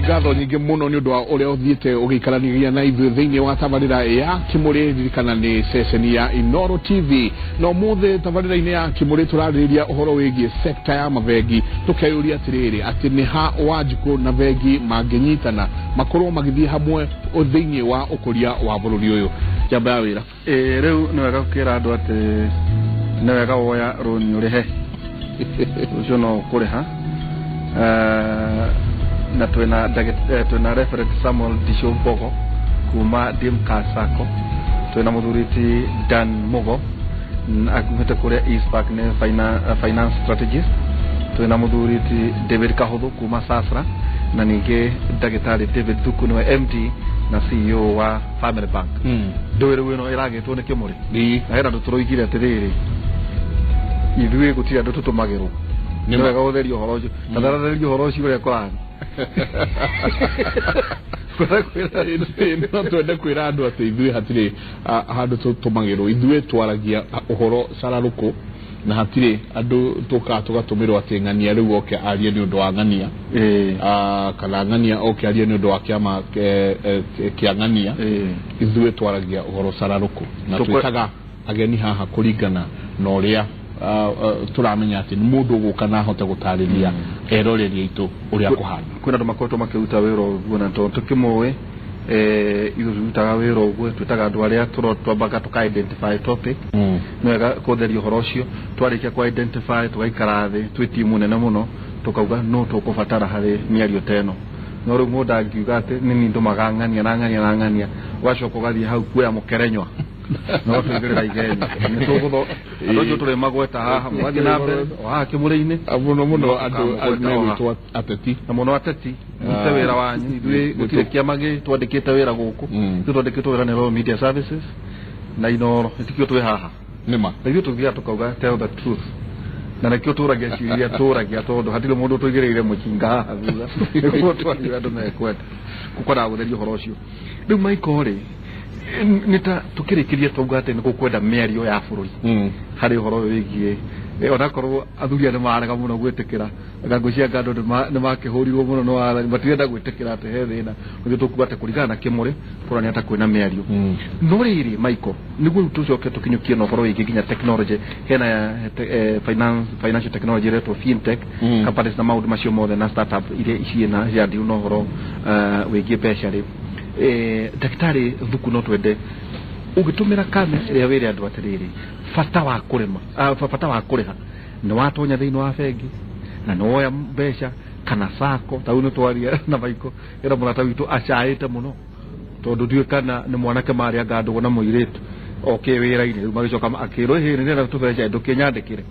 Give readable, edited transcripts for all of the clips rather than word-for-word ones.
ngatho nyingi muno ni undu wa uria uthiite ugikarania na ithu thiini wa tabarira ya Kimuri ririkana ni session ya Inoro TV no muthe tabarira-ini ya Kimuri turariria uhoro wigie sekta ya mabengi tukayuria atiriri ati ni ha Wanjiku na bengi manginyitana makorwo magithie hamwe thiini wa ukuria wa bururi uyu jamba ya wira riu ni wega gukira andu ati ni wega woya roni urihe ucio no kuriha na twina referent Samuel Dishombogo kuma Dimka Sacco twina muthuriti Dan Mugo akumete kuria East Park ne finance strategist twina muthuriti David Kahuthu kuma Sasra na ninge ndagitari David Thuku ni MD na CEO wa Family Bank ndwire wino iragitwo ni Kimuri na era turoigire atiriri ithuĩ gũtirĩ andũ tũtũmagĩrwo nĩ wega gũtheria ũhoro ũcio tatharatharia ũhoro ũcio ũrĩa kũrani no twende kwĩra andũ atĩ ithuĩ hatirĩ handũ tũtũmagĩrwo ithuĩ twaragia ũhoro cararũkũ na hatirĩ andũ tũkaga tũgatũmĩrwo atĩ ng'ania rĩu oke arie nĩ ũndũ wa ng'ania kana ng'ania oke arie nĩ ũndũ wa kĩama kĩa ng'ania ithuĩ twaragia ũhoro cararũkũ na twĩtaga ageni haha kũringana na ũrĩa turamenya ati ni mundu guka na hote gutariria eroreri aitu uria kuhana kwina andu makoretwo makiruta wira uguo na tukimwe irutaga wira uguo twitaga andu aria twambaga tuka identify topic ni wega kutheria uhoro ucio twarikia ku identify tugaikara thi twi timu nene muno tukauga no tukubatara hari miario teno no ru mundu angiuga ati ni ndumaga ng'ania wacoka gathie hau kuya mukerenywa no twigirira igenya ni tugutho andu tuli magweta haha mwathi na mbere wa Kimuri-ini muno andu megwitwo ateti na muno ateti mute wira wanyu ithuĩ gũtirĩ kĩama twandĩkĩte wĩra gũkũ twandĩkĩtwo wĩra nĩ Royal Media Services na Inoro itikio twĩ haha nĩma na ithuĩ tũthiaga tukauga tell the truth na nakĩo tũragia ciũria tũragia tondũ hatirĩ mũndũ tũigĩrĩire mũcinga haha thutha nĩguo twaria andũ mekwenda gũkoragwo gũtheria ũhoro ũcio rĩu Michael nita tukirikiria twauga ati nigukwenda miario ya bururi hari uhoro wigie onakorwo athuria ni marega muno gwitikira ngagucia ngando ni makihurirwo muno no matirenda gwitikira ati he thina ngi tukugate kurigana na Kimuri kurani ata kwina miario no riri Michael niguo tucoke tukinyukie no uhoro wigie ginya technology hena financial technology reto fintech companies na maundu macio mothe na startup ile iciena ya ndi no uhoro wigie mbeca ri daktari Thuku no twende ugitumira kame ria wire andu atiriri fata wa kurima fata wa kuriha ni watonya thiini wa bengi na no ya mbeca kana sako tau no twaria na Michael era murata witu acaite muno tondu ndiwe kana ni mwanake mari angandu na muiritu oke wira-ini magicoka akiro hiri nira tubeca ndu kinyandikire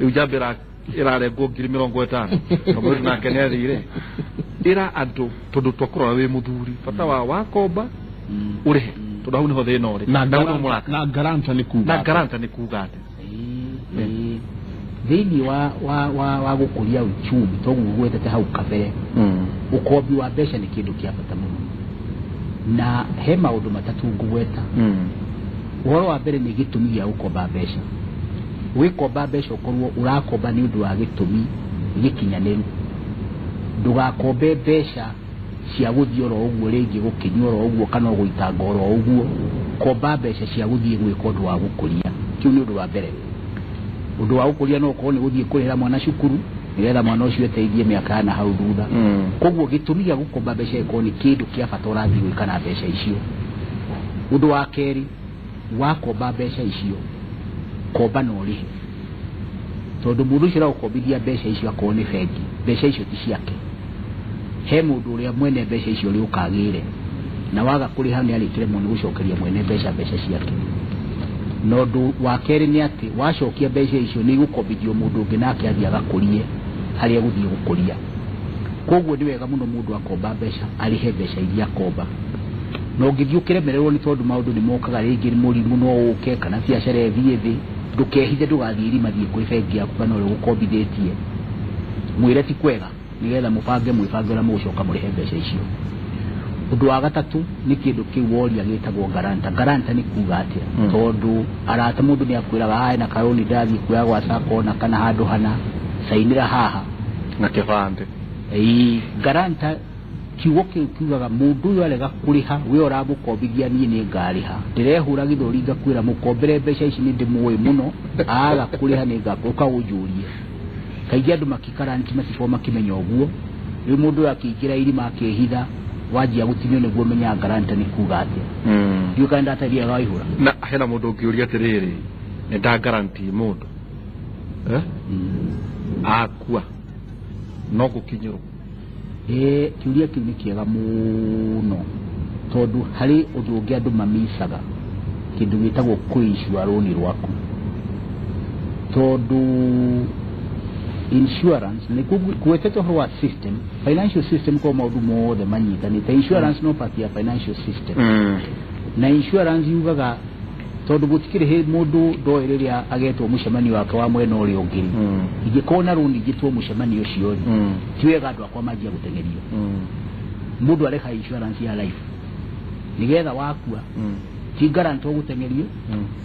riu jambira irare ngo 50,000 no mwe na kenya thire ira andu tondu twakorora wi muthuri fata wa wakomba urihe tondu hau niho thina uri na garanta ni kuga ati thini wa gukuria uchumi toguo gwetete hau kabere ukombi wa mbeca ni kindu kia bata muno na he maundu matatu ngugweta uhoro wa mbere ni gitumi gia gukomba mbeca wikomba mbeca ukorwo urakomba ni undu wa gitumi gikinyaniru ndugakombe mbeca cia guthio ro uguo ringi gukinywa ro uguo kana guitanga ro uguo komba mbeca cia guthie gwika undu wa gukuria kiu ni undu wa mbere undu wa gukuria no ko ni guthie kurira mwana cukuru nigetha mwana ucio eteithie miaka na hau thutha koguo gitumi gia gukomba mbeca iko ni kindu kia bata urathie gwika na mbeca icio undu wa keri wakomba mbeca icio komba no rihe tondu mundu ucio rakombithia mbeca icio akorwo ni bengi mbeca icio ti ciake he mundu uria mwene mbeca icio ri ukagire na waga kuriha ni arikire mundu gucokeria mwene mbeca ciake no ndu wa keri ni ati wacokia mbeca icio ni gukombithio mundu ungi nake athia gakurie hari aguthie gukuria koguo ni wega muno mundu akomba mbeca arihe mbeca iria akomba no ngithio kiremererwo ni tondu maundu ni mokaga ringi murimu no uke kana biacara ithie thi ndukehithe ndugathiri mathie kwi bengi yaku kana uri gukombithitie mwire ti kwega nigetha mubange mwibangĩra mũgũcoka mũrĩhe mbeca icio undu wa gatatu ni kindu kiu woria gitagwo garanta ni kuga atia tondu arata mundu ni akwiraga hae na karoni ndathi kuya gwa sako na kana handu hana sainira haha na kibande garanta kiugo kiu kiugaga mundu uyu arega kuriha we uramukombithia nie ni ngariha ndirehura githuri ngakwira mukombere mbeca ici ni ndimuwe muno aga kuriha ni ngakuka ujurie kaigi andu makikaranti macifo makimenya uguo uyu mundu akiingira irima akihitha wajia gutinio niguo menya garanta ni kuga atia ndio kaenda ataria raihura na hena mundu ngiuria atiriri ni nda garanti mundu akua no gukinyiro kiuria kiu ni kiega muno tondu hari undu ungi andu mamisaga kindu gitagwo kuishua roni rwaku tondu insurance ni kuwetete wa system financial system kwa maundu mothe manyitanite insurance no part ya financial system na insurance yugaga tondu gutikire he mundu ndoereria agetwo mucemani wake wa mwena uri ungiri ingikona rundi gitwo mucemani ucio tiwega andu akwa majia gutengerio mundu areka insurance ya life nigetha wakua ti garanto gutengerio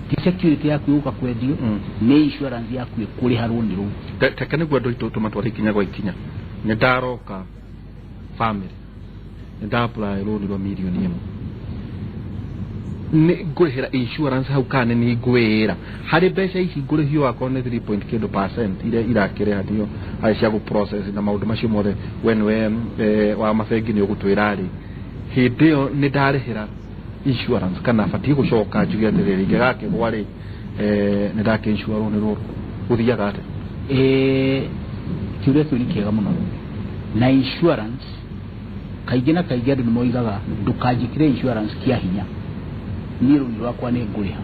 ti security yaku yuka kwendio ni insurance yaku kuri harundi ru tekane gwa ndo tumatwari kinya gwa ikinya ni ndaroka family ni nda apply loan ro milioni imwe ni ngurihira insurance hau kane ni ngwira hari mbeca ici ngurihio akone 3.2% ile irakire hadio hari cia gu process na maundu macio mothe when wa mabengi ni ugutwirari hindi yo ni ndarihira insurance kana fati gucoka njugia atiriri ngegake gwari ni ndake insure ni ruru uthiaga ate kiuria kiu ni kiega muno na insurance kaingĩ na kaingĩ andũ nĩmoigaga ndũkanjĩkĩre insurance kia hinya niĩ rũni rwakwa nĩ ngũrĩha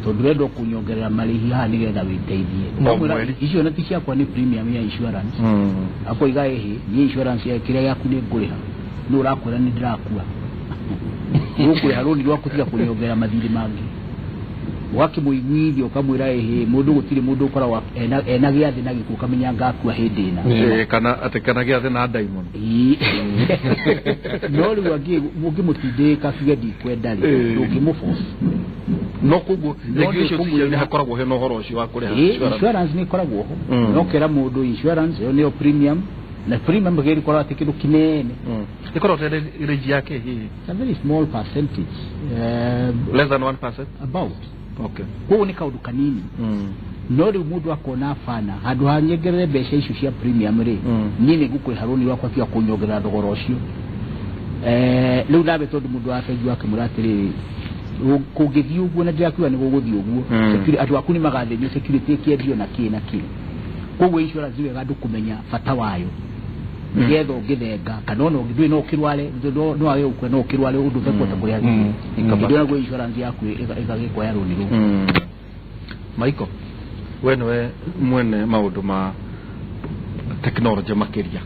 tondũ ndĩrenda kũnyongerera marĩhi haha nĩgetha wĩteithie icio na ti ciakwa nĩ premium ya insurance akoiga ĩhĩ niĩ insurance ya kĩrĩa gĩaku nĩ ngũrĩha nĩ ũrakwĩra nĩ ndĩrakua ũkũrĩha rũni rwaku tiga kũnyongerera mathirĩ mangĩ wakimũiguithia ukamwĩra ĩhĩ mũndũ gũtirĩ mũndũ ũkoragwo ena gĩathĩ na gĩkuũ kamenya ngakua hĩndĩ ĩna kana atĩ kana gĩathĩ na diamond no rĩu ũngĩmũtindĩka kiuge ndikwenda rĩ ndũngĩmũforce no koguo nĩ hakoragwo hena ũhoro ũcio wa kũrĩha insurance nĩ ĩkoragwo ho no kera mũndũ insurance ĩyo nĩyo premium na premium gĩrĩ korwo atĩ kĩndũ kĩnene ĩkorwo tena range yake hihi a very small percentage less than 1% about okay koguo nĩ kaũndũ kanini no rĩu mũndũ akona bana handũ ha nyongerere mbeca icio cia premium rĩ niĩ nĩ ngũkũrĩha rũni rwakwa tiga kũnyongerera thogora ũcio rĩu nawe tondũ mũndũ wa bengi wake mũra atĩrĩrĩ kũngĩthiĩ ũguo na ndĩrakiuga nĩ gũgũthiĩ ũguo andũ aku nĩ magathĩnio security ĩkĩendio na kĩ na kĩ koguo insurance wega andũ kũmenya bata wayo nĩgetha ũngĩthenga kana ona ũngĩthiĩ no ũkĩrware no age gũkua no ũkĩrware ũndũ ũtekũhota kũrĩha thirĩ naguo insurance yaku ĩgagĩkwoya rũni rũu Michael we nĩwe mwene maũndũ ma tekinoronjĩ makĩria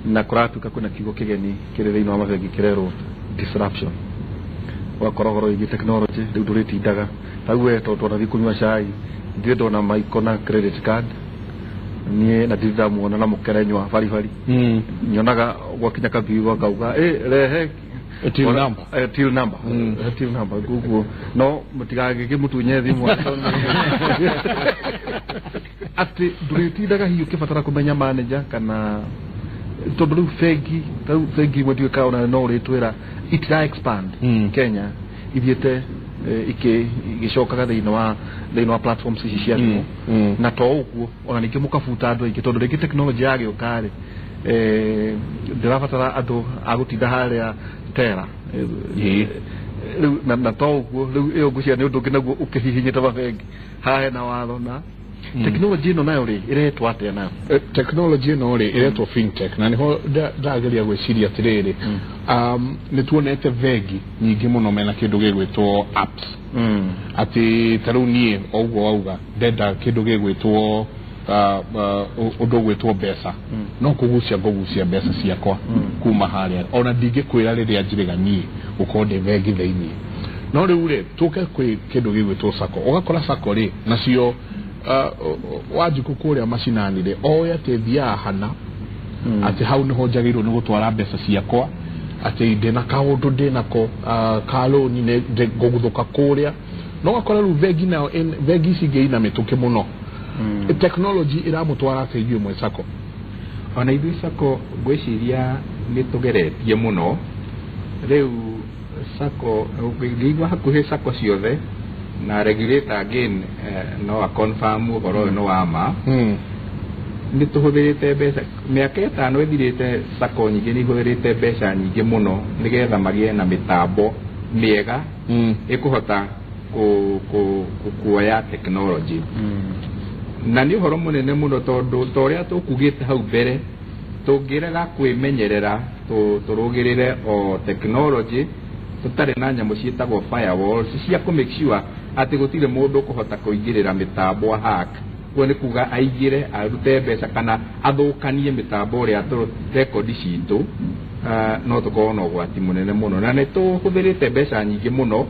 na kũratuĩka kwĩna kiugo kĩgeni kĩrĩ thĩinĩ wa mabengi kĩrerwo disruption wakoragwo igi tekinoronjĩ rĩu ndũrĩtindaga rĩu we twanathiĩ kũnyua cai ndirĩ ndona Michael na credit card niĩ na ndiramuona na mũkerenywa baribari nyonaga gwakinya kabiu ngauga rehe till number gugu no mutigage mutunye thimu ati nduritindaga hiyo kibatara kumenya manager kana tondu riu fegi mwetu kaona no ritwira it expand Kenya ithiete igicokaga thĩinĩ wa platforms ici cia thimũ na to ũguo ona ningĩ mũkabuta andũ aingĩ tondũ rĩngĩ tekinoronjĩ yagĩũka rĩ ndĩrabatara andũ a gũtinda harĩa tera rĩu na to ũguo rĩu ĩyo ngũcia nĩ ũndũ ũngĩ naguo ũkĩhihinyĩte mabengi haha hena watho na tekinoronjĩ ĩno nayo rĩ ĩretwo atĩa nayo tekinoronjĩ ĩno rĩ ĩretwo fintech na nĩho ndageria gwĩciria atĩrĩrĩ nĩ tuonete bengi nyingĩ mũno mena kĩndũ gĩgwĩtwo apps atĩ ta rĩu niĩ o ũguo wauga ndenda kĩndũ gĩgwĩtwo ũndũ gwĩtwo mbeca no kũgucia mbeca ciakwa kuma harĩa ona ndingĩkwĩra rĩrĩa njĩrĩga niĩ gũkorwo ndĩ bengi thĩinĩ no rĩu rĩ tũke kwĩ kĩndũ gĩgwĩtwo sacco ũgakora sacco rĩ nacio wanjikũ kũrĩa macinanire oĩ atĩ thiaga hana atĩ hau nĩho njagĩrĩirwo nĩ gũtwara mbeca ciakwa atĩ ndĩna kaũndũ ndĩnako ka rũni ngũguthũka kũrĩa no ũgakora rĩu bengi nayo bengi ici ingĩ ina mĩtũkĩ mũno tekinoronjĩ ĩramũtwara ateithio mwe sacco ona ithuĩ sacco ngwĩciria nitugeretie muno riu sako ngigwa hakuhe sako ciothe na regulator again no a confirm uhoro no ama nituhuthirite mbeca miaka 5 ithirite sako nyingi ni huthirite mbeca nyingi muno nigetha magie na mitambo miega ikuhota kuoya technology na ni uhoro munene muno tondu toria tukugite hau mbere tungirega kwimenyerera turugirire o technology tutari na nyamu cietagwo firewalls cia ku make sure ati gutire mundu kuhota kuingirira mitambo hack kwani kuga aigire arute mbeca kana athukanie mitambo uria tu record citu no tukona ugwati munene muno na nituhuthirite mbeca nyingi muno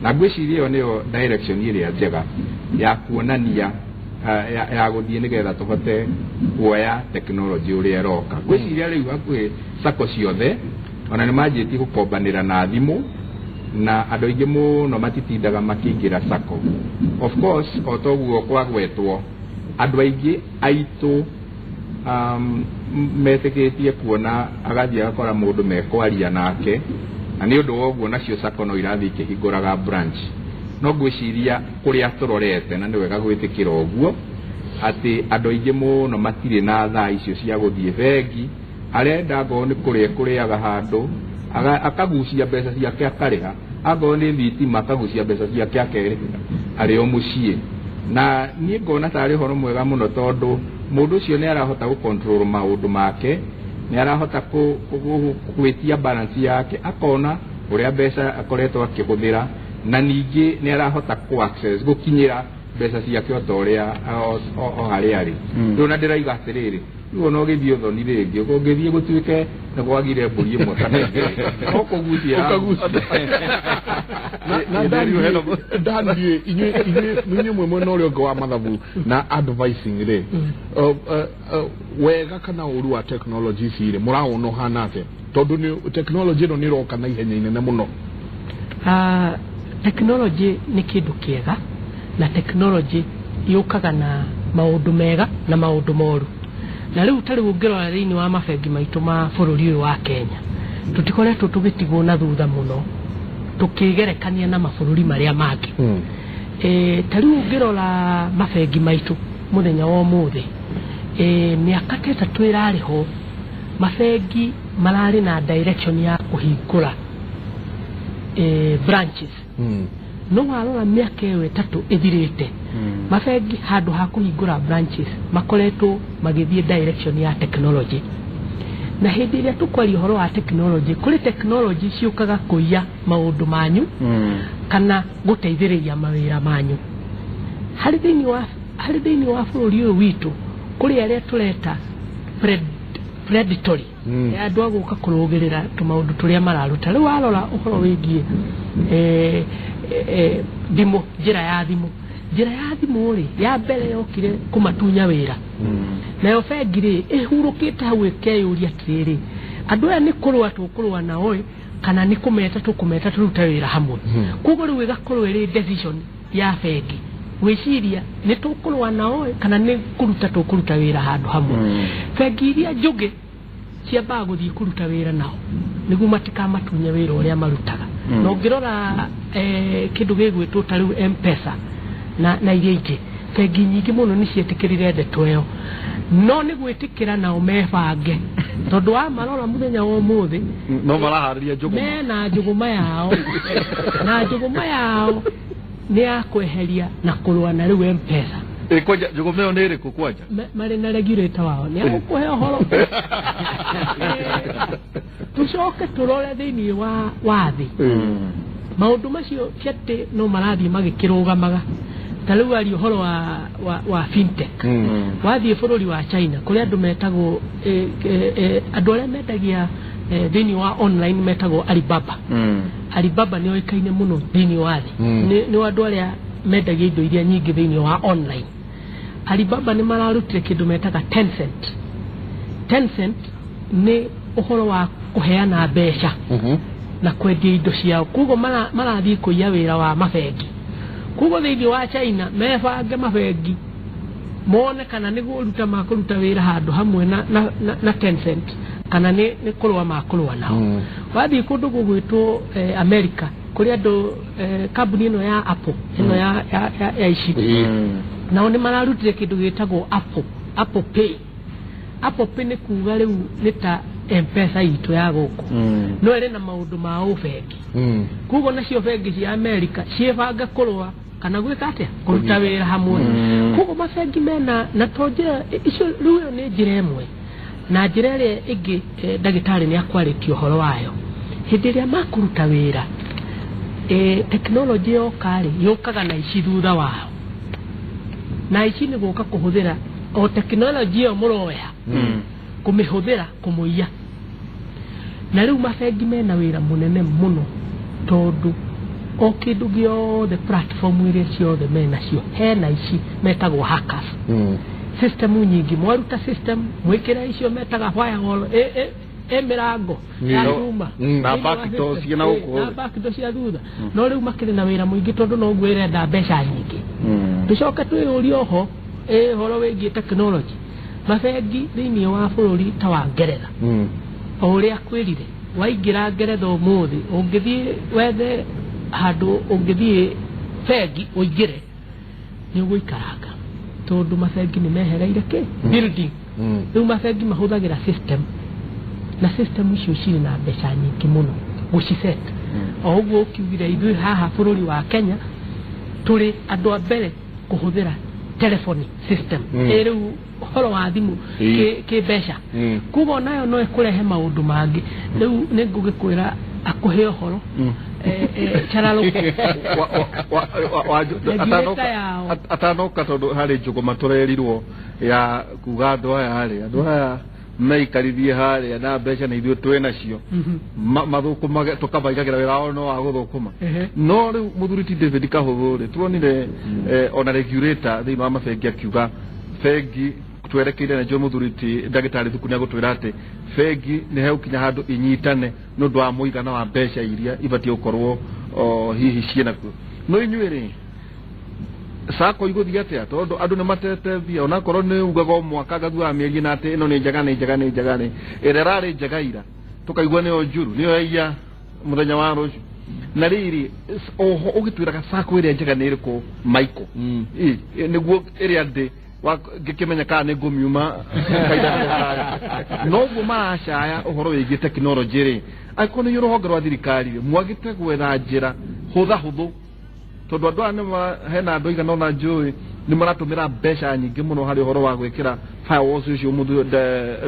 na ngwiciria iyo niyo direction iria njega ya kuonania ya guthie nigetha tuhote kuoya technology uria roka ngwiciria riu hakuhi sako ciothe ona ni manjiti gukombanira na thimu na andu aingi muno matitindaga makiingira sako of course otoguo kwagwetwo andu aingi aitu metikitie kuona agathia agakora mundu mekwaria nake na ni undu woguo nacio sako no irathi ikihinguraga branch no ngwiciria kuria turorete na ni wega gwitikira uguo ati andu aingi muno matire na thaa icio cia guthie bengi arenda ngo ni kuriaga handu akagucia mbeca ciake akariha ago ni thitima akagucia mbeca ciake akerihira ari o mucie na ni ngona tari horo mwega muno tondu mundu ucio ni arahota gukontrol maundu make ni arahota kwitia balance yake akona uria mbeca akoretwo akihuthira na ningi ni arahota ku access gukinyira mbeca ciake otoria o hari ari ndona ndiraiga atiriri riu no githio thoni ringi ungithie gutuike na gwagire mburi imwe kana okugucia ndandie inye mwe no rio wa mathabu na advising ri wega kana uru wa technology cire muraono hanate tondu ni technology no ni roka na ihenya inene muno technology ni kindu kiega na technology yukaga na maundu mega na maundu moru na riu tari ungirora thiini wa mabengi maitu ma bururi uyu wa Kenya tutikoretwo tugitigwo na thutha muno tukigerekania na mabururi maria mangi tari ungirora mabengi maitu muthenya wa umuthi miaka 3 irariho mabengi marari na direction ya kuhingura branches no warora miaka 3 ithirite mabengi handu ha kuhingura branches makoretwo magithie direction ya technology na hindi iria tukwari horo wa technology kuri technology ciukaga kuiya maundu manyu kana guteithiriria mawira manyu hari thiini wa bururi uyu witu kuri aria tureta predatory andu aguka kurugirira tumaundu turia mararuta riu warora uhoro wigie thimu njira ya thimu ri ya mbere yokire kumatunya wira nayo bengi ri ihurukite hau ikeyuria tiriri andu aya ni kurua na oi kana ni kumeta turuta wira hamwe kugo riu igakorwo iri decision ya bengi wiciria ni tukurua na oi kana ni kuruta wira handu hamwe bengi iria njugi ciambaga guthie kuruta wira nao niguo matikamatunya wira uria marutaga no ngirora kindu gigwitwo ta riu M-Pesa na iria ingi bengi nyingi muno ni cietikirire ndeto iyo no ni gwitikira nao mebange tondu wa marora muthenya wa umuthi no marahariria njuguma na njuguma yao ni akweheria na kurua na riu M-Pesa kwaja njuguma yo ni iriku kwaja mari na regulator wao ni akuhe horo tucoke turore thiini wa thi maundu macio ciate no marathie magikirugamaga ta riu ari uhoro wa fintech wathie bururi wa China kuri andu metagwo andu aria mendagia thiini wa online metagwo Alibaba ni oikaine muno thiini wa thi ni andu aria mendagia indo iria nyingi thiini wa online Alibaba ni mararutire kindu metaga Tencent ni uhoro wa kuheana mbeca na kwendia indo ciao kugo marathie kuiya wira wa mabengi kugo thiini wa China mebange mabengi mone kana nĩ gũruta makũruta wĩra handũ hamwe na Tencent kana nĩ kũrũa makũrũa nao wathiĩ kũndũ gũgwĩtwo America kũrĩ andũ kambuni ĩno ya Apple ĩno ya ici nao nĩ mararutire kĩndũ gĩtagwo Apple Pay nĩ kuuga rĩu nĩ ta M-Pesa itũ ya gũkũ no ĩrĩ na maũndũ ma ũbengi kuoguo nacio bengi cia America ciĩbanga kũrũa kana gwĩka atĩa kũruta wĩra hamwe kuoguo mabengi mena na to njĩra icio rĩu ĩyo nĩ njĩra ĩmwe na njĩra ĩrĩa ĩngĩ ndagĩtarĩ nĩ akwarĩtie ũhoro wayo hĩndĩ ĩrĩa makũruta wĩra tekinoronjĩ yokarĩ yũkaga na ici thutha wao na ici nĩ gũka kũhũthĩra o tekinoronjĩ ĩyo mũroya kũmĩhũthĩra kũmũiya na rĩu mabengi mena wĩra mũnene mũno tondũ o kĩndũ gĩothe platform iria ciothe menacio hena ici metagwo hackers system nyingĩ mwaruta system mwĩkĩra icio metaga firewall mĩrango ya nyuma na backdoors cia gũkũ na backdoors cia thutha no rĩu makĩrĩ na wĩra mũingĩ tondũ no gwĩrenda mbeca nyingĩ tũcoke twĩyũrie oho horo wĩgiĩ tekinoronjĩ mabengi thĩinĩ wa bũrũri ta wa Ngeretha o ũrĩa kwĩrire waingĩra Ngeretha ũmũthĩ ũngĩthiĩ wethe handũ ũngĩthiĩ bengi ũingĩre nĩ ũgũikaranga tondũ mabengi nĩ mehereire building rĩu mabengi mahũthagĩra system na system icio cirĩ na mbeca nyingĩ mũno gũciceta o ũguo ũkiugire ithuĩ haha bũrũri wa Kenya tũrĩ andũ a mbere kũhũthĩra telephone system rĩu ũhoro wa thimũ kĩmbeca kuoguo nayo no ĩkũrehe maũndũ mangĩ rĩu nĩ ngũgĩkwĩra akũhe ũhoro chararũko atanoka tondũ harĩ njũgũma tũrerirwo ya kuga andũ aya meikarithie harĩa na mbeca na ithuĩ twĩ nacio mathũkũmage tũkamaigagĩra wĩra wao no wa gũthũkũma no rĩu mũthuri ti David Kahũthũ tuonire ona regulator thĩinĩ wa mabengi akiuga bengi twerekeire na njũĩ mũthuri ti ndagĩtarĩ Thuku nĩagũtwĩra atĩ bengi nĩ hegũkinya handũ inyitane nĩ ũndũ wa mũigana wa mbeca iria ibatiĩ gũkorwo hihi ciĩnakuo no inyuĩ-rĩ sako igũthiĩ atĩa tondũ andũ nĩ matete mbia onakorwo nĩ ugaga o mwaka gathuaga mĩeri na atĩ ĩno nĩ njega ĩrĩa ĩrarĩ njega ira tũkaigua nĩyo njuru nĩyo yaiya mũthenya wa rũciũ na rĩrĩ oho ũgĩtwĩraga sako ĩrĩa njega nĩ ĩrĩkũ Michael nĩguo ĩrĩa ndĩ ngĩkĩmenya kana nĩ ngũmiuma noguo maracaya ũhoro wĩgiĩ tekinoronjĩ-rĩ angĩkorwo nĩ rũhonge rwa thirikari-rĩ mwagĩte gwetha njĩra hũthahũthũ tondũ andũ aya hena andũ aigana ona njũĩ nĩ maratũmĩra mbeca nyingĩ mũno harĩ ũhoro wa gwĩkĩra firewalls ũcio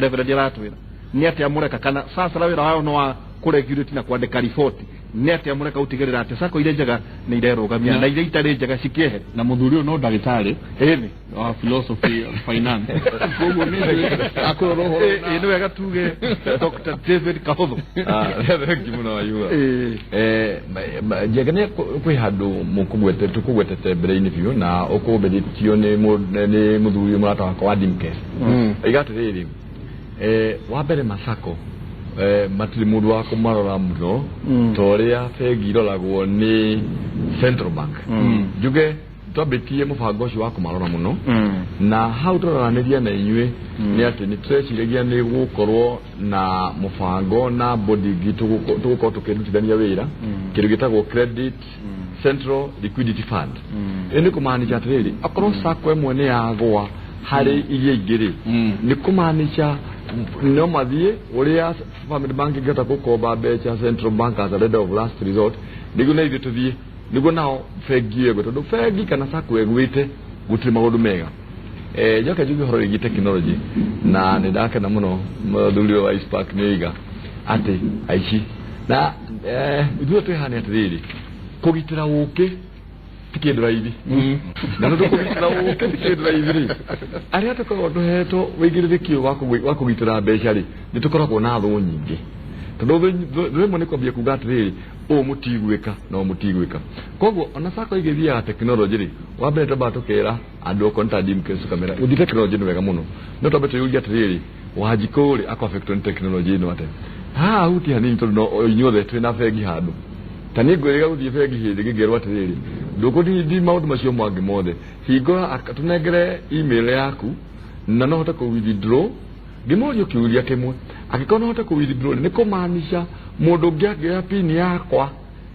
Reverend aratwĩra nĩ atĩa mũreka kana sasa wĩra wao no wa kũregulate na kwandĩka riboti nĩ atĩa mũreka gũtigĩrĩra atĩ sako iria njega nĩ irerũgamia na iria itarĩ njega cikĩehere na mũthuri ũyũ no ndagĩtarĩ ĩni wa philosophy finance koguo akũrora ũhoro nĩ wega tuge Dr. David Kahũthũ thengi mũno wayua njega nĩ kwĩ handũ tũkũgwetete mbere-inĩ biũ na ũkũmbĩrĩtio nĩ mũthuri mũrata wakwa wa Dimkes igatĩrĩrĩ wa mbere masako matirĩ mũndũ wa kũmarora mũno ta ũrĩa bengi iroragwo nĩ Central Bank njuge twambĩtie mũbango ũcio wa kũmarora mũno na hau tũroranĩria na inyuĩ nĩ atĩ nĩ tũreciragia nĩ gũkorwo na mũbango na body tũgũkorwo tũkĩrutithania wĩra kĩndũ gĩtagwo Credit Central Liquidity Fund nĩ kũmaanisha atĩrĩrĩ akorwo sako ĩmwe nĩ yagwa harĩ iria ingĩ-rĩ nĩ kũmaanisha no mathiĩ ũrĩa Family Bank ingĩhota gũkomba mbeca Central Bank as a lender of last resort nĩguo na ithuĩ tũthiĩ nĩguo nao bengi ĩgwe tondũ bengi kana sako ĩgwĩte gũtirĩ maũndũ mega njoke njuge ũhoro wĩgiĩ tekinoronjĩ na nĩ ndakena mũno mũthuri wa Icepark nĩoiga atĩ aici na ithuĩ twĩhane atĩrĩrĩ kũgitĩra ũkĩ ti kĩndũ raithi na nĩ kũgitĩra ũkĩ ti kĩndũ raithi-rĩ arĩa tũkoragwo tũhetwo wĩigĩrĩrĩki wa kũgitĩra mbeca-rĩ nĩ tũkoragwo na thũ nyingĩ tondũ rĩmwe nĩ kwambia kuga atĩrĩrĩ ũũ mũtigwĩka no mũtigwĩka koguo ona sako igĩthiaga tekinoronjĩ-rĩ wa mbere twambaga tũkera andũ okorwo nĩ ta Dimkes kamera gũthiĩ tekinoronjĩ nĩ wega mũno no twambe tũyũrie atĩrĩrĩ Wanjikũ-rĩ akũ-affectwo nĩ tekinoronjĩ ĩno atĩa haha huti hanini tondũ inyuothe twĩ na bengi handũ ta nĩ ngwĩrĩga gũthiĩ bengi hĩndĩ ngĩngerwo atĩrĩrĩ ndoko di maundu macio mwangi mothe hingora akatunengere email yaku na no hota ku withdraw gimorio kiuria kimwe akikona hota ku withdraw ni kumaanisha mundu ngiagia pin yakwa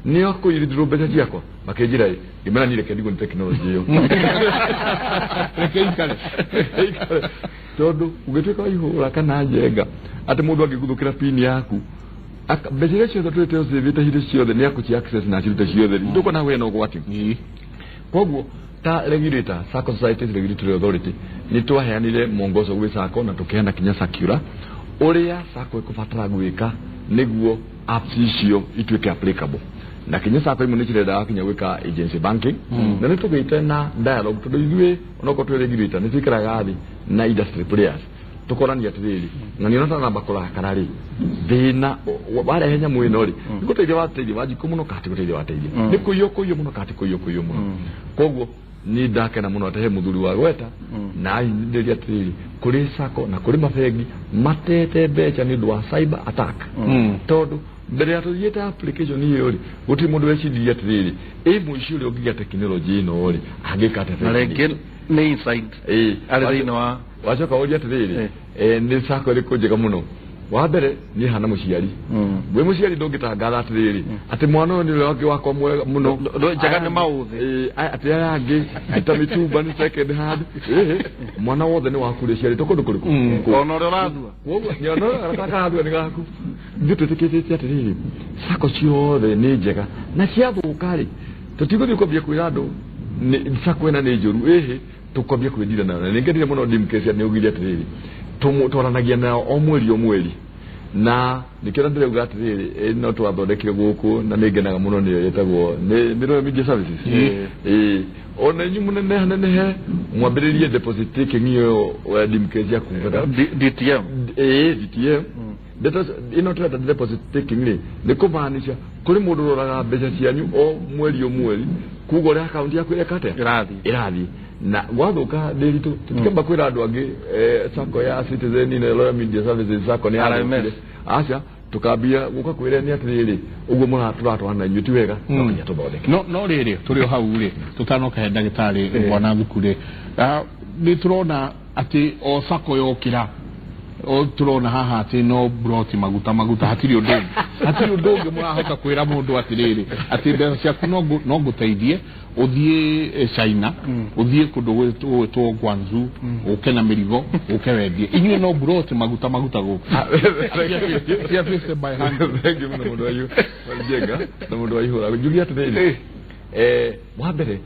ni ako withdraw mbeca ciakwa makenjira imana ni reke ndigo ni technology yo reke ikale tondu ugituika ihura kana njenga ati mundu angiguthukira pin yaku mbeca ciothe twite usivite hinde ciothe ni akuci access na cirute ciothe nduko na we no gwati koguo ta regulator Sacco Society Regulatory Authority ni twaheanire mwongozo gwi Sacco na tukiheana kinya circular uria Sacco ikubatara gwika niguo apps icio ituike applicable na kinya Sacco imwe ni cirenda kinya gwika agency banking na ni tugite na dialogue tondu ithuĩ onoko twi regulator ni twikaraga thi na industry players tukorania atiriri na ni onata namba kurakara ri thina wale henya mwino ri niguteithia wateithia wajiko muno kati guteithia wateithia ni kuyo muno kati kuyo muno koguo ni ndake na muno atehe muthuri wa gweta na ndirĩa atiriri kuri Sacco na kuri mabengi matete mbeca ni ndwa cyber attack tondu mbere ya tuthiĩte application hiyo ri guti mundu weciria atiriri muici uri ungigia technology ino ri angikate na rege ni inside arithina wa wacoka uria atiriri ni Sacco ri kunjega muno wa mbere ni hana muciari we muciari ndungitangatha atiriri ati mwana ni wake wako mwega muno njaga ni mauthi ati yangi itamitumba ni second hand mwana wothe ni wakure ciari to kundu kuriku ona uri urathua woguo ni ona arataka hathua ni gaku nditutikitite atiriri Sacco ciothe ni njega na ciathuka ri tutiguthi kwambia kwira andu ni Sacco ina ni njuru tukwambia kwendira na ningedire muno ndimkesia ni ugiria atiriri twaranagia nao o mweri na nikira ndire ugatiriri no twathondekire guku na ningenaga muno ni yetagwo ni Royal Media Services ona nyu munene hanene mwambiririe deposit taking yo ndimkesia kuvuga DTM DTM data ino tata deposit taking ni kumaanisha kuri mundu roraga mbeca cianyu o mweri kugore account yaku ekate irathi na gwathuka ndiritu tutikamba kwira andu angi Sacco ya Citizen ni Royal Media Services Sacco ni RMS acha tukambia guka kwira ni atiriri uguo muratwana nyuti wega no kinya tuthondeke no riri turi hau ri tutanoka he ndagitari bwana thukure ni turona ati o Sacco yokira o turona haha ati no broti maguta hatiri undu murahota kwira mundu atiriri ati mbeca ciaku no guteithie uthie China uthie kundu gwitwo Guangzhou ukena mirigo ukewendie inywe no broti maguta go cia pesa by hand thank you mundu ayu jenga na mundu ayu hora julia atiriri wa mbere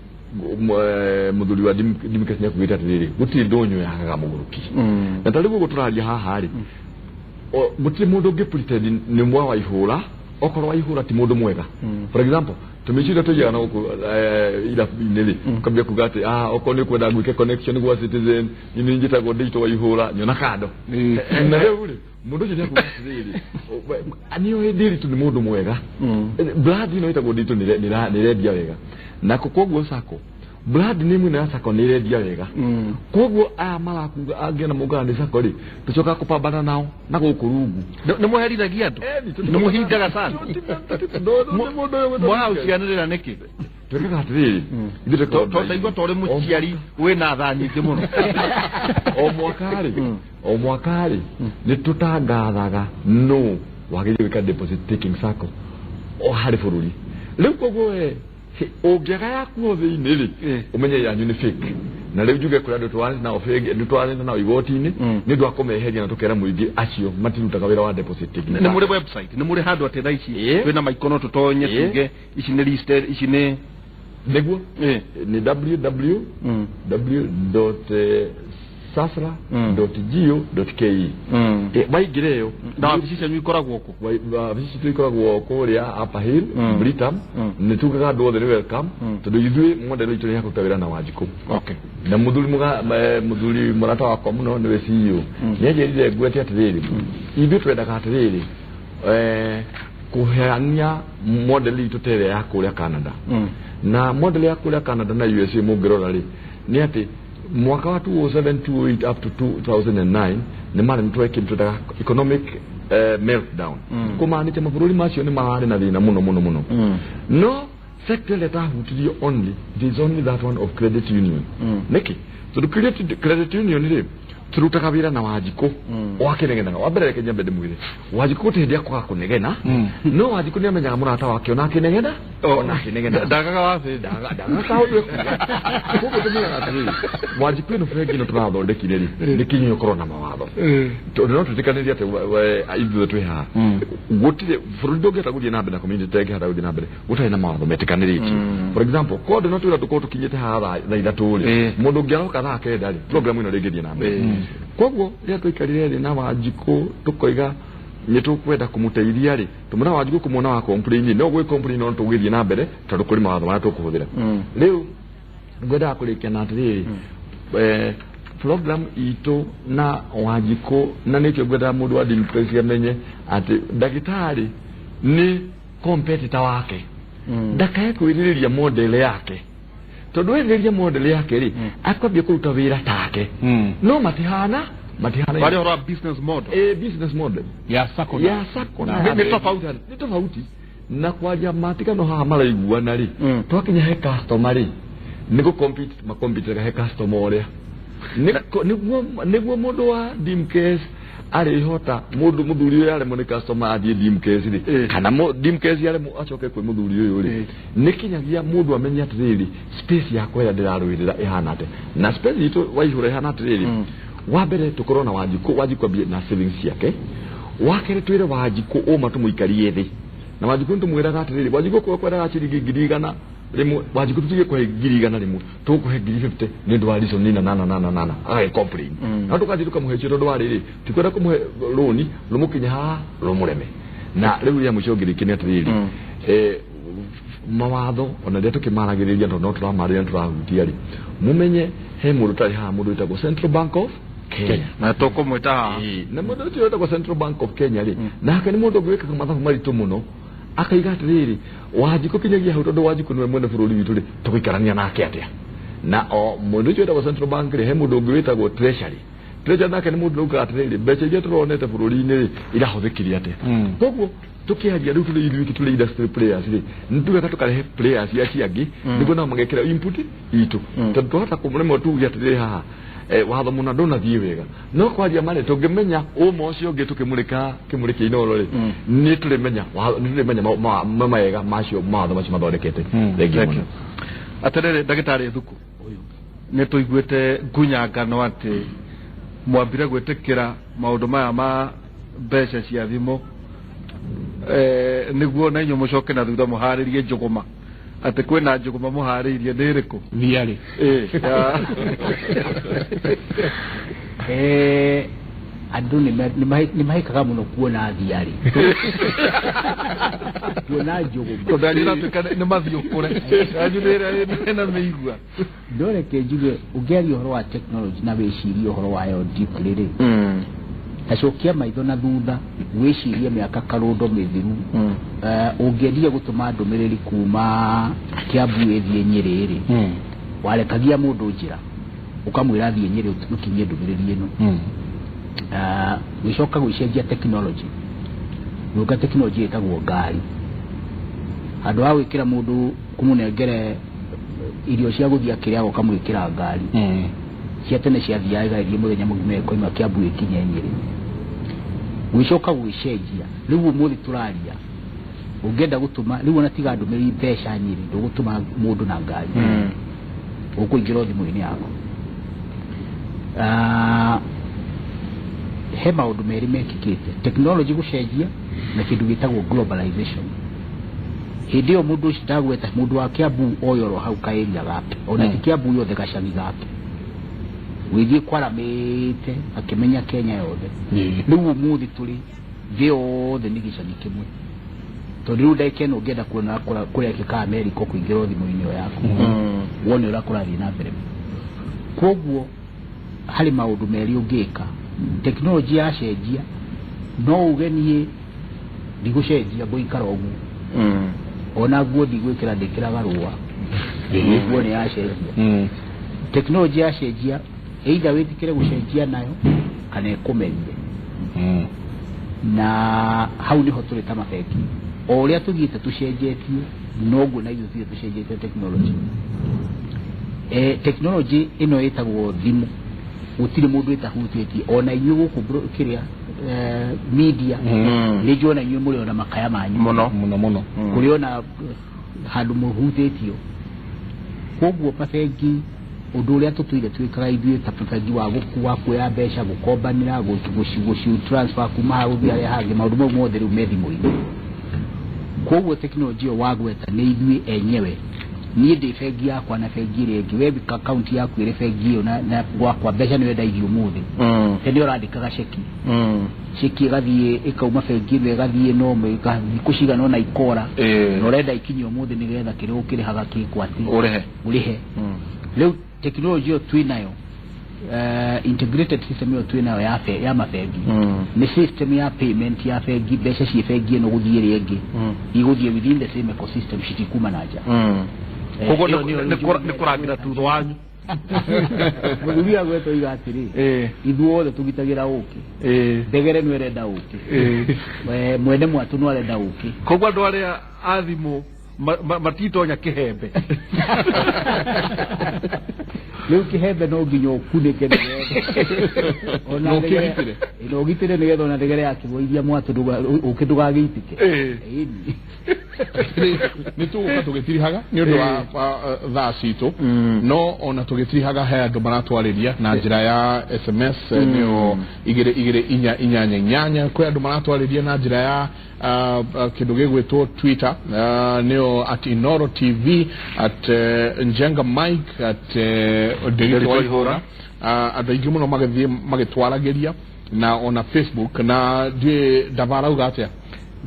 muthuri wa dimikasinya kwita atiriri guti ndonyo yagaga muguruki na tarigu guturaria haha ri guti mundu ngipretend ni mwa wa ihura okorwa ihura ti mundu mwega for example tumishira tujana huko ila nili kambia kugate okone kwenda gwike connection gwa Citizen ni njita go digital wa ihura nyona kado na heule mundu je kuatiriri aniyo hediri tu ni mundu mwega blood ino ita go digital ni redia wega na koguo Sacco blood ni mwe na Sacco ni redia wega koguo marakuga agena muganda Sacco ri tucoka kupambana nao na gukurungu ni muherithagia tu ni muhindaga sana mwa ucianirira niki twekaga atiriri ndire tutaigua tore muciari wina tha nyingi muno o mwakari ni tutangathaga no wagire wika deposit taking Sacco o hari bururi riu koguo ongiaga yaku othe iniri umenye yanyu ni fake na riu juge kuri andu twari na ofege twari na igoti-ini ni ndu akomeheria na tukera muingi acio matirutaga wira wa deposit taking ni muri website ni muri handu atira ici wina maikono tutonye tuge ici ni register ici ni neguo ni www.sasra.go.ke baigireo na ofisi yanyu ikoragwo ku ofisi ikoragwo ku ria Upper Hill Britam ni tukaga andu othe ni welcome tondu ithui model itu ni yakutawira na Wanjiku na muthuri murata wakwa muno ni CEO ni ajerire gwete atiriri ithui twendaga atiriri kuheania model itu tere ya kuria Canada na model ya kuria Canada na USA mungirora ri ni ati mwaka wa 2007 up to 2009 ni mara nitweke mtoda economic meltdown kumaanisha mabũrũri macio ni marĩ na thĩna muno no sector that tahutirio only it is only that one of credit union niki so the credit union ile turutaga wira na Wanjiku wakinegenaga wambere Kenya mbede mwire Wanjiku te ndia kwa kunegena no Wanjiku ni amenyaga murata wake ona kinegena ona kinegena ndagaga wapi daga kaudwe kuko tumira atiri Wanjiku no fegi no turathondekire ri nikinyo korona mawatho to no tutikaniria ate ithu twi ha gutire furundi ungeta guthie na mbere na community tege hata guthie na mbere gutari na mawatho metikanirie for example code no twira tuko tukinyite ha tha ithatu ri mundu ngiaroka tha kenda ri program ino rigithie na mbere koguo ya tuikarire ri na Wanjiku tukoiga ni tukwenda kumuteithia ri tumuna Wanjiku kumona wa complain no gwe complain no tugithie na mbere tondu kuri mawatho ma tukuhuthira riu ngwenda kurikia na atiri program ito na Wanjiku na nikyo ngwenda mundu wa democracy amenye ati ndagitari ni competitor wake ndakae kuiriria model yake tondu iriria model yake ri akwambia kuruta wira take no matihana bali ora business model business model ya sako ni tofauti na kwa jamatika no ha maraiguana ri twakinya he customer ri niko compete makompitira he customer oria niguo mundu wa Dimcase arihota mundu muthuri yale mone customer athie Dimcase ri kana Dimcase yale acoke kwi muthuri uyu ri nikinyagia mundu amenya atiriri space yakwa ya ndirarwirira ihana ate na space itu waihura ihana atiriri wambere tukorwo na Wanjiku ambie na savings yake wakere twire Wanjiku uma tumuikarie thi na Wanjiku tumwiraga atiriri Wanjiku kwa kwera ciringi 100 rimwe Wanjiku tutige kwa 100 rimwe tukuhe 50 ni ndo alizo nina nana ai complain na tukathi tukamuhechero ndo wariri tukwenda kumuhe loan rumukinya ha rumureme na riu ya muco ngirikini atiriri mawatho ona ndeto kimaragiriria ndo no turamarira turahutia ri mumenye he mundu tari ha mundu itagwo Central Bank of Kenya na toko mweta na mundu ucio itagwo Central Bank of Kenya ri nake ni mundu gwika mathabu maritu muno akaiga atiriri Wanjiku kinyagia hau tondu Wanjiku niwe mwene bururi witu ri tugikarania nake atia na mundu ucio itagwo Central Bank ri he mundu ungi witagwo Treasury nake ni mundu uga atiriri mbeca iria turonete bururi-ini ri irahuthikiria atia koguo tukiaria riu tuli ithuĩ tuli industry players ri nituga tukarehe players ya ciangi niguo na magekira input itu tondu tuhota kumuremo tuge atiriri haha watho muna ndona thie wega no kwaria mane tungimenya uma ucio ngi tukimurika kimuriki inoro ri ni tulimenya mega macio matho macio mathondekete thengi atiriri ndagitari thuku ni tuiguite ngunyangano ati mwambire gwitikira maundu maya ma mbeca cia thimu niguo na inyo mucoke na thutha muharirie njuguma ati kwina njuguma muharirie ni iriku niari andu ni mahikaga muno kuona thiari kuona njuguma kodani tukana ni mathio kure ajurira na meigua ndore ke njuge ugeria horo wa technology na wiciria horo wayo deeply ri acokia maitho na thutha wicirie miaka karundo mithiru ungeria gutuma ndumiriri kuma Kiambu ethie Nyeri ri warekagia mundu njira ukamwira thie Nyeri ukinyie ndumiriri ino wicoka gwicenjia technology nuka technology itagwo ngari andu a gwikira mundu kumunengere irio cia guthia kiria ukamwikira ngari cia tene cia thiaga irio muthenya mugime koima Kiambu ikinye Nyeri wicoka gwicenjia riu muthi turaria ungenda gutuma riu ona tiga ndumiri mbeca Nyeri ndugutuma mundu na ngari ukuingira thimu-ini yako he maundu meri mekikite technology gucenjia na kindu gitagwo globalization hindi yo mundu ucio ndagweta mundu wa Kiambu oyoro hau kaeria gake ona ti Kiambu yothe gacagi gake withie kwaramite akimenya Kenya yothe riu muthi turi thĩ yothe ni gicagi kimwe tondu riu ndaikeno ungenda kuona kuria kika America kuingira thimu-ini yaku wone ura kurathi na mbere koguo hari maundu meri ungika technology ya cenjia no ugenie ndigucenjia guikara ugu ona guo ndigwikira ndikiraga rua niguo ni ya cenjia technology ya cenjia either witikire gucenjia nayo kana ikumenyie na hau niho turi ta mabeki oria tugite tucenjetie noguo na ithuĩ tucenjetie technology ino itagwo thimu gutire mundu itahutĩtie ona inyuĩ gũkũ kĩrĩa media nĩ njona inyuĩ mũrĩ ona makaya manyu mũno kũrĩ ona handũ mũhutĩtio koguo mabengi ũndũ ũrĩa tũtũire twĩkaga ithuĩ ta mabengi wa gũkua kuoya mbeca gũkombanĩra gũciũ transfer kuma hau harĩa hangĩ maũndũ mau mothe rĩu me thimũ-inĩ koguo tekinoronjĩ ĩyo wagweta nĩ ithuĩ enyewe niĩ ndĩ bengi yakwa na bengi ĩrĩa ĩngĩ we akaunti yaku ĩrĩ bengi ĩyo na gwakwa mbeca nĩwe ndaigio ũmũthĩ tene ũrandĩkaga ceki ĩgathiĩ ĩkauma bengi ĩno ĩgathiĩ no thikũ cigana ona ikora na ũrenda ikinyie ũmũthĩ nĩgetha kĩrĩa ũkĩrĩhaga kĩkwatĩ ũrĩhe rĩu tekinoronjĩ ĩyo twĩnayo integrated system ĩyo twĩnayo ya mabengi nĩ system ya payment ya bengi mbeca ciĩ bengi ĩno gũthiĩ ĩrĩa ĩngĩ igũthiĩ within the same ecosystem citikuma na nja koguo nĩ kũrangĩra tutho wanyu mũthuri agwetwo iga atĩrĩ ithuothe tũgitagĩra ũkĩ ndegere nĩ arenda ũkĩ mwene mwatũ nĩ arenda ũkĩ koguo andũ arĩa athimũ matitonya kĩhembe rĩu kĩhembe no nginya ũkunĩke ona ũgitĩre nĩgetha ona ndegere yakĩgũithia mwatũ ũkĩ ndũgagĩitĩke nĩ tũgũka tũgĩtirihaga nĩ ũndũ wa thaa citũ no ona tũgĩtirihaga he andũ maratwarĩria na njĩra ya SMS nĩyo 288 kwĩ andũ maratwarĩria na njĩra ya kĩndũ gĩgwĩtwo Twitter nĩyo @Inoro TV @Njenga Mike Derito Waihũra andũ aingĩ mũno magĩtwaragĩria na ona Facebook na ndiĩ Dava arauga atĩa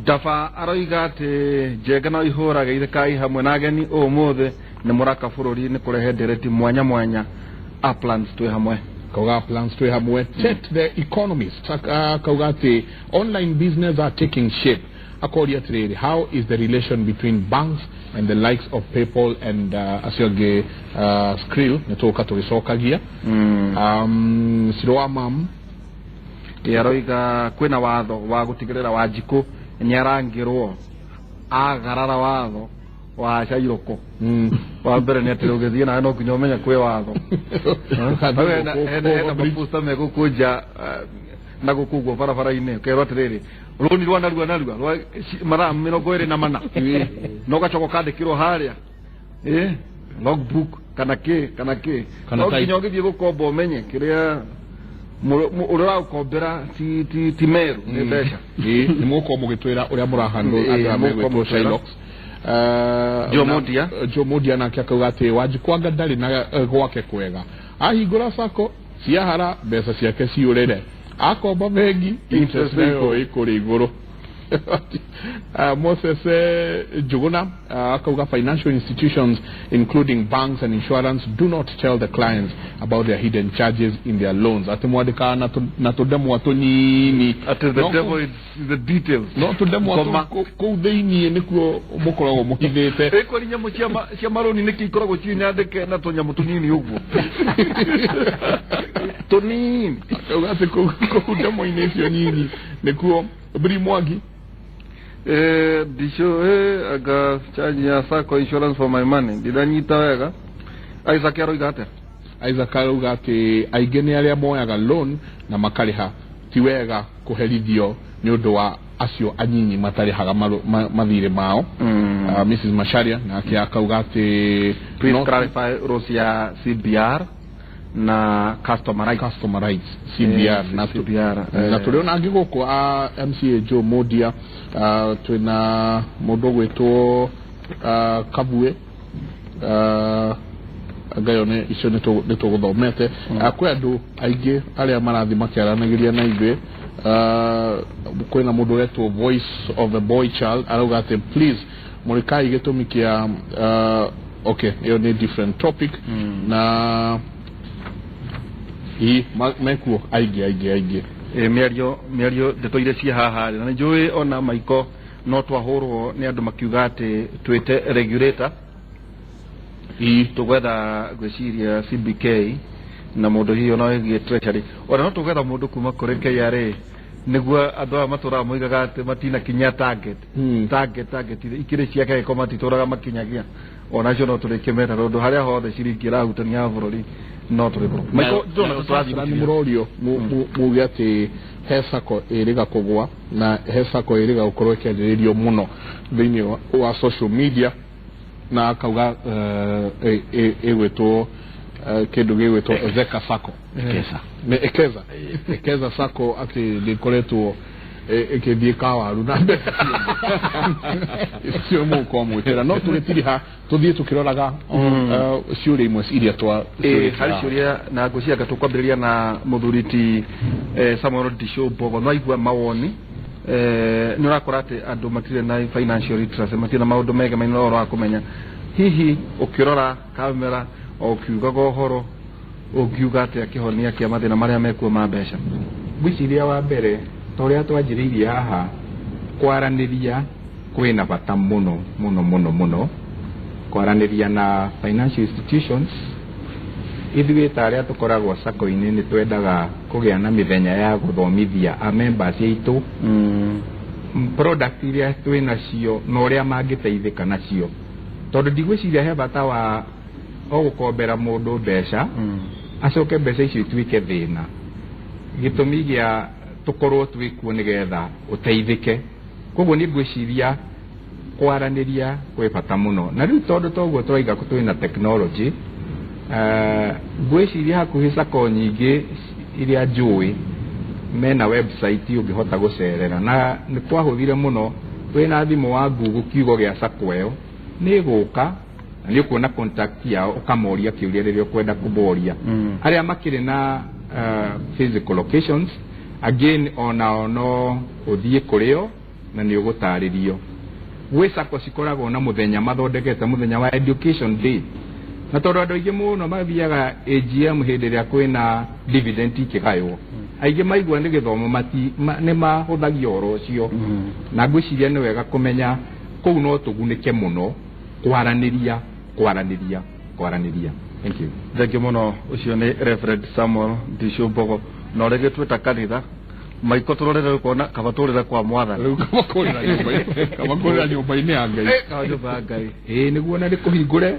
Dava aroiga atĩ Njenga na Waihũra geithe kai hamwe na ageni ũmũthĩ nĩ mũraka bũrũri nĩ kũrehe ndereti mwanya mwanya Uplands twĩ hamwe kauga plans twĩ hamwe Tet the Economist kauga atĩ online business are taking shape akoria atĩrĩrĩ how is the relation between banks and the likes of PayPal and acio angĩ Skrill nĩ tũgũka tũgĩcokagia Siroa Mam aroiga kwĩna watho wa gũtigĩrĩra Wanjikũ nĩ arangĩrwo agarara watho wa Cairũkũ wa mbere nĩ atĩ ũgĩthiĩ nawe no nginya ũmenye kwĩ watho hena mabusta megũkũnja na gũkũguo barabara-inĩ ũkerwo atĩrĩrĩ rũni rwa narua rwa mathaa 24 no gacoka kandĩkĩrwo harĩa logbook kana kĩ no nginya ũgĩthiĩ gũkomba ũmenye kĩrĩa ũrĩa ũrakombera ti meru nĩ mbeca nĩ mũgũkorwo mũgĩtwĩra ũrĩa mũrahandwo andũ megwĩtwo Shylock Jomodia nake akauga atĩ Wanjikũ ndarĩ na gwake kwega ahingũra sako ciahara mbeca ciake ciũrĩre akomba bengi interest nayo ĩkũrĩ igũrũ Moses Njuguna akauga financial institutions including banks and insurance do not tell the clients about their hidden charges in their loans atĩ mwandĩkaga na tũndemwa tũnini the devil is the details no tũndemwa kũu thĩiniĩ nĩkuo mũkoragwo mũhithĩte ĩkũrĩ nyamũ cia maroni nĩkĩ ikoragwo ciĩnyandĩke na tũnyamũ tũnini ũguo tũnini akauga atĩ kũu ndemwa-inĩ icio nyinyi nĩkuo Bri Mwangi Disho aga charge ya Sacco insurance for my money ndidanyita wega Isaac aroiga atĩa Isaac arauga atĩ aingĩ nĩ arĩa moyaga loan na makarĩha ti wega kũherithio nĩ ũndũ wa acio anyinyi matarĩhaga mathirĩ mao Mrs Macharia nake akauga atĩ please clarify rules ya CBR na customer rights CBR na tũrĩona angĩ gũkũ MCA Joe Modia twĩna mũndũ gwĩtwo Kabue ngayone icio nĩ tũgũthomete kwĩ andũ aingĩ arĩa marathiĩ makĩaranagĩria na ithuĩ kwĩna mũndũ wetwo Voice of a Boy Child arauga atĩ please mũrĩkai gĩtũmi kĩa okay ĩyo nĩ different topic na mekuo aingĩ mĩario ndeto iria ciĩ haha na nĩ njũĩ ona maiko no twahũrwo nĩ andũ makiuga atĩ twĩte regulator tũgwetha gwĩciria CBK na mũndũ hiyo no ĩgie treasury ona no tũgwetha mũndũ kuma kũrĩ KRA niguo andu a matura moigaga ati matina kinya target ikire ciake iko matituraga makinyagia onacio no turikimeta tondu haria hothe ciringi rahutania bururi no turikuru ni murorio muge ati he sako iriga kugwa na he sako iriga gukorwo ikiendererio muno thiini wa social media na akauga egwetwo kindu gigwetwo Ezeka Sako Ekeza Sako ati ndikoretwo ikithie kawaru na sio muko mwitera no tugetiri ha tuthie tukiroraga ciuria imwe iria twa hari ciuria na ngucia gatukwambiriria na muthuriti Samuel Ndisho Mbogo no igua mawoni ni urakora ati andu matire na financial literacy matire maundu mega maino ro akumenya hihi ukirora kamera o kiugaga uhoro ukiuga ati akihonia kia mathina maria mekuo ma mbeca gwiciria wa mbere toria twanjiririe haha kwaraniria kwina bata muno kwaraniria na financial institutions ithuĩ ta aria tukoragwo sako-ini ni twendaga kugia na mithenya ya guthomithia a members aitu product iria twina cio na uria mangiteithika nacio tondu ndigwiciria he bata wa gukombera mundu mbeca acoke mbeca icio ituike thina gitumi gia tukorwo twikuo nigetha uteithike koguo ni ngwiciria kwaraniria kwe bata muno na riu tondu toguo twoiga twina technology ngwiciria hakuhi sako nyingi iria njui mena website ungihota gucerera na ni kwahuthire muno wina thimu wa Google kiugo gia sako eyo ni guka na ni ukuona contact yao ukamoria kiuria riria ukwenda kuboria aria makire na physical locations again ono uthie kurio na ni ugutaririo gwe sako cikoragwo na muthenya mathondekete muthenya wa education day na tondu andu aingi muno mathiaga AGM hindi ria kwina dividend ikigaywo aingi maigua ni githomo ni mahuthagia oro cio na ngwiciria ni wega kumenya kou no tugunike muno kwaraniria thank you muno ucio ni Reverend Samuel Ndisho Mbogo no rege twita kanitha maiko turorere kuona kabaturira kwa mwathani riu kamakorera nyumba-ini ya Ngai nyumba Ngai niguo na ndikuhingure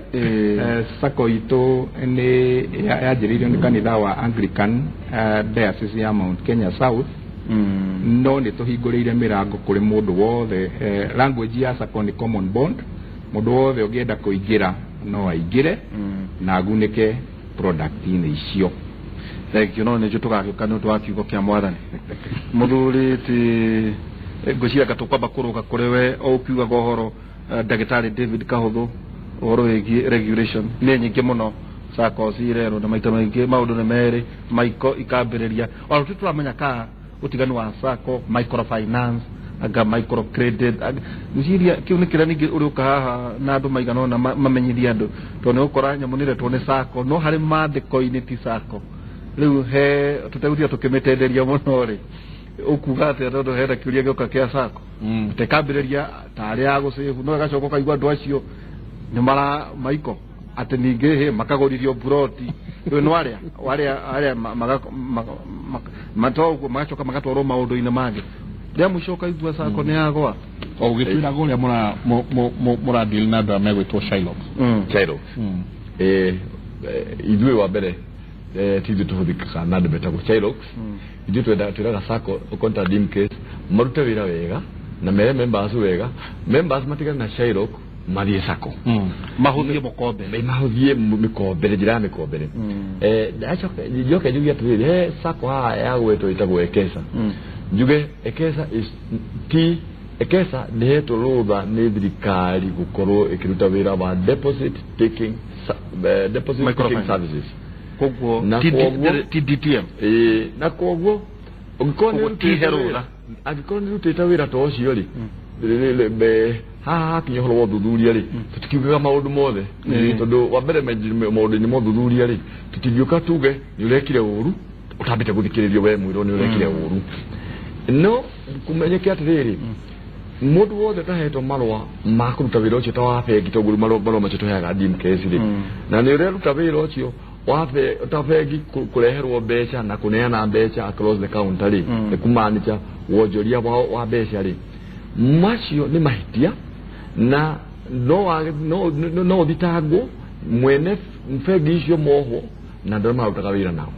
sako itu ni yanjiririo ni kanitha wa Anglican Diocese ya Mount Kenya South no ni tuhinguriire mirango kuri mundu wothe language ya sako ni common bond mundu wothe ungienda kuingira no aingire na agunike product-ini icio thank you no ni tugagiuka ni twa kiugo kia mwathani muthuri ti ngucia gatukwamba kuruga kuri we o kiuga gohoro ndagitari David Kahuthu uhoro wigi regulation ni nyingi muno sako cirero na maita maingi maundu ni meri maiko ikambiriria o tu turamenya ka utiganu wa sako microfinance aga micro credit njiria kiu ni kira ningi uri ukahaha na andu maigana na mamenyithia andu to ni ukora nyamunire to ni sako no hari mandiko-ini ti sako riu he tutauria tukimitenderia muno ri ukuga ati tondu henda kiuria gioka kia sako tekambiriria tari ya gusivu no gacoka kaigua andu acio ni mara maiko ati ningi he makagoririo buroti riu no aria matogo magacoka magatwarwo maundu-ini mangi ria mucoka igua sako ni yagwa o gitwira guria mura deal na andu megwitwo Shylock ithuĩ wa mbere tithuĩ tũhũthĩkaga na andũ metagwo Shylock ithuĩ twĩraga sako ukonta dim case marute wĩra wega na mere members wega members matigane na Shylock mathie sako mahuthie mukombere mahuthie mikombere njira ya mikombere ndacoka njoke njuge atĩrĩrĩ he sako haha yagwĩtwo ĩtagwo Ekesa njuge Ekesa nĩ hetwo rũtha nĩ thirikari gũkorwo ĩkĩruta wĩra wa deposit taking services koguo TDTM na koguo ũngĩkorwo nĩ rutĩte wĩra ta ũcio rĩ haha hakinya ũhoro wa ũthuthuria rĩ tũtikiugaga maũndũ mothe tondũ wa mbere maũndũ-inĩ ma ũthuthuria rĩ tũtingĩũka tuge nĩ ũrekire ũru ũtambĩte gũthikĩrĩrio we mwĩrwo nĩ ũrekire ũru no kumenyeke atĩrĩrĩ mundu wothe tahetwo marũa ma kũruta wĩra ũcio ta wa bengi toguo marũa macio tũheaga dim case rĩ na nĩ ũreruta wĩra ũcio wafe utafegi kureherwo mbeca na kuneana mbeca across the county ri kumaanisha wonjoria wa mbeca ri macio ni mahitia na no thitangwo mwene mfegi icio moho na ndo marutaga wira nao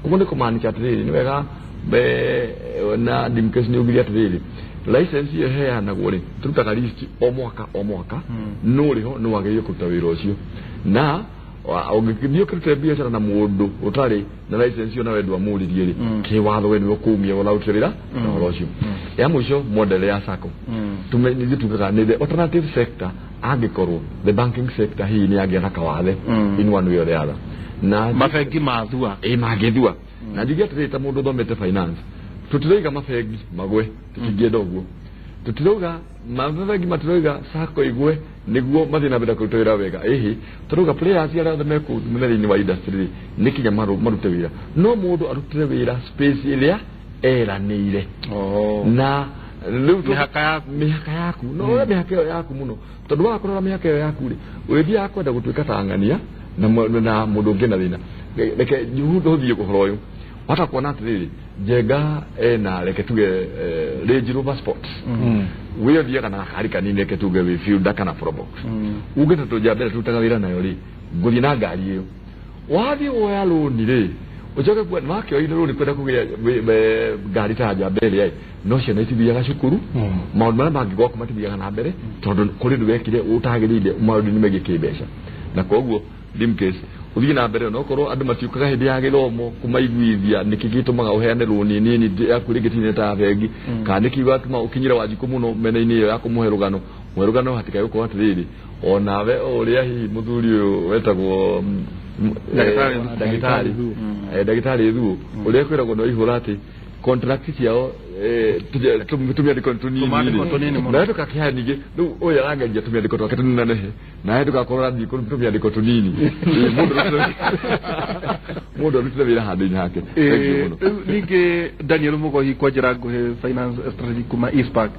kuko ni kumaanisha atiriri ni wega na dimkesi ni ugiria atiriri license ye heanagwo ri turutaga list o mwaka no riho no wagerio kuruta wira ucio na ugithio kirute biacara na mundu utari na license yo na wendu amuririe ri ki watho we ni ukumia wala utirira na horocio ya mwisho model ya sako tumenye tukaga ni the alternative sector angikorwo the banking sector hii ni agia nakawathe in one way or the other na mafegi mathua magithua na ndigia turita mundu thomete finance tutireiga mafegi magwe tutingienda uguo tutiroga mafegi matiroga sako igwe niguo mathina bida kutwira wega ehi turoga players ya rather meku muneri wa industry nikinya marute wira no mundu arutire wira space iria eranire na mihaka yaku no mihaka yaku muno tondu wakorora mihaka yaku ri withia akwenda gutwika tangania na mundu ngena thina reke juhudo thie kuhoro uyu wata kuona atiriri Jega na reke tuge Range Rover Sport wiyo thia kana kari kanini reke tuge we field kana probox ugete tujabere tutaga wira nayo ri guthi na ngari iyo wathi oya loni ri ujoke kwa makyo ino loni kwenda kugia ngari ta jabere ai no cia naitithiaga cukuru maundu maria mangigwa kumatithiaga na mbere tondu kuri ndu wekire utagirire maundu ni megi kimbeca na koguo dimcase uthii na mbere no korwo andu matiukaga hindi ya githomo kumaiguithia nikigitumaga uheane runi nini ya kurigitine ta bengi kana kiuga atuma ukinyira wajiku muno mena-ini iyo ya kumuhe rugano hatika yuko atiriri onawe uria hihi muthuri uyu wetagwo ndagitari thu uria kwiragwo no ihura ati contract ciao tumia diko tunini na tuka kihanige nu oya rangaje tumia diko twake tunina nehe na tukakorora diko tumia diko tunini mundu rutire wira handu-ini hake ninge Daniel Mugohi kwa njira nguhi finance strategy kuma Eastpark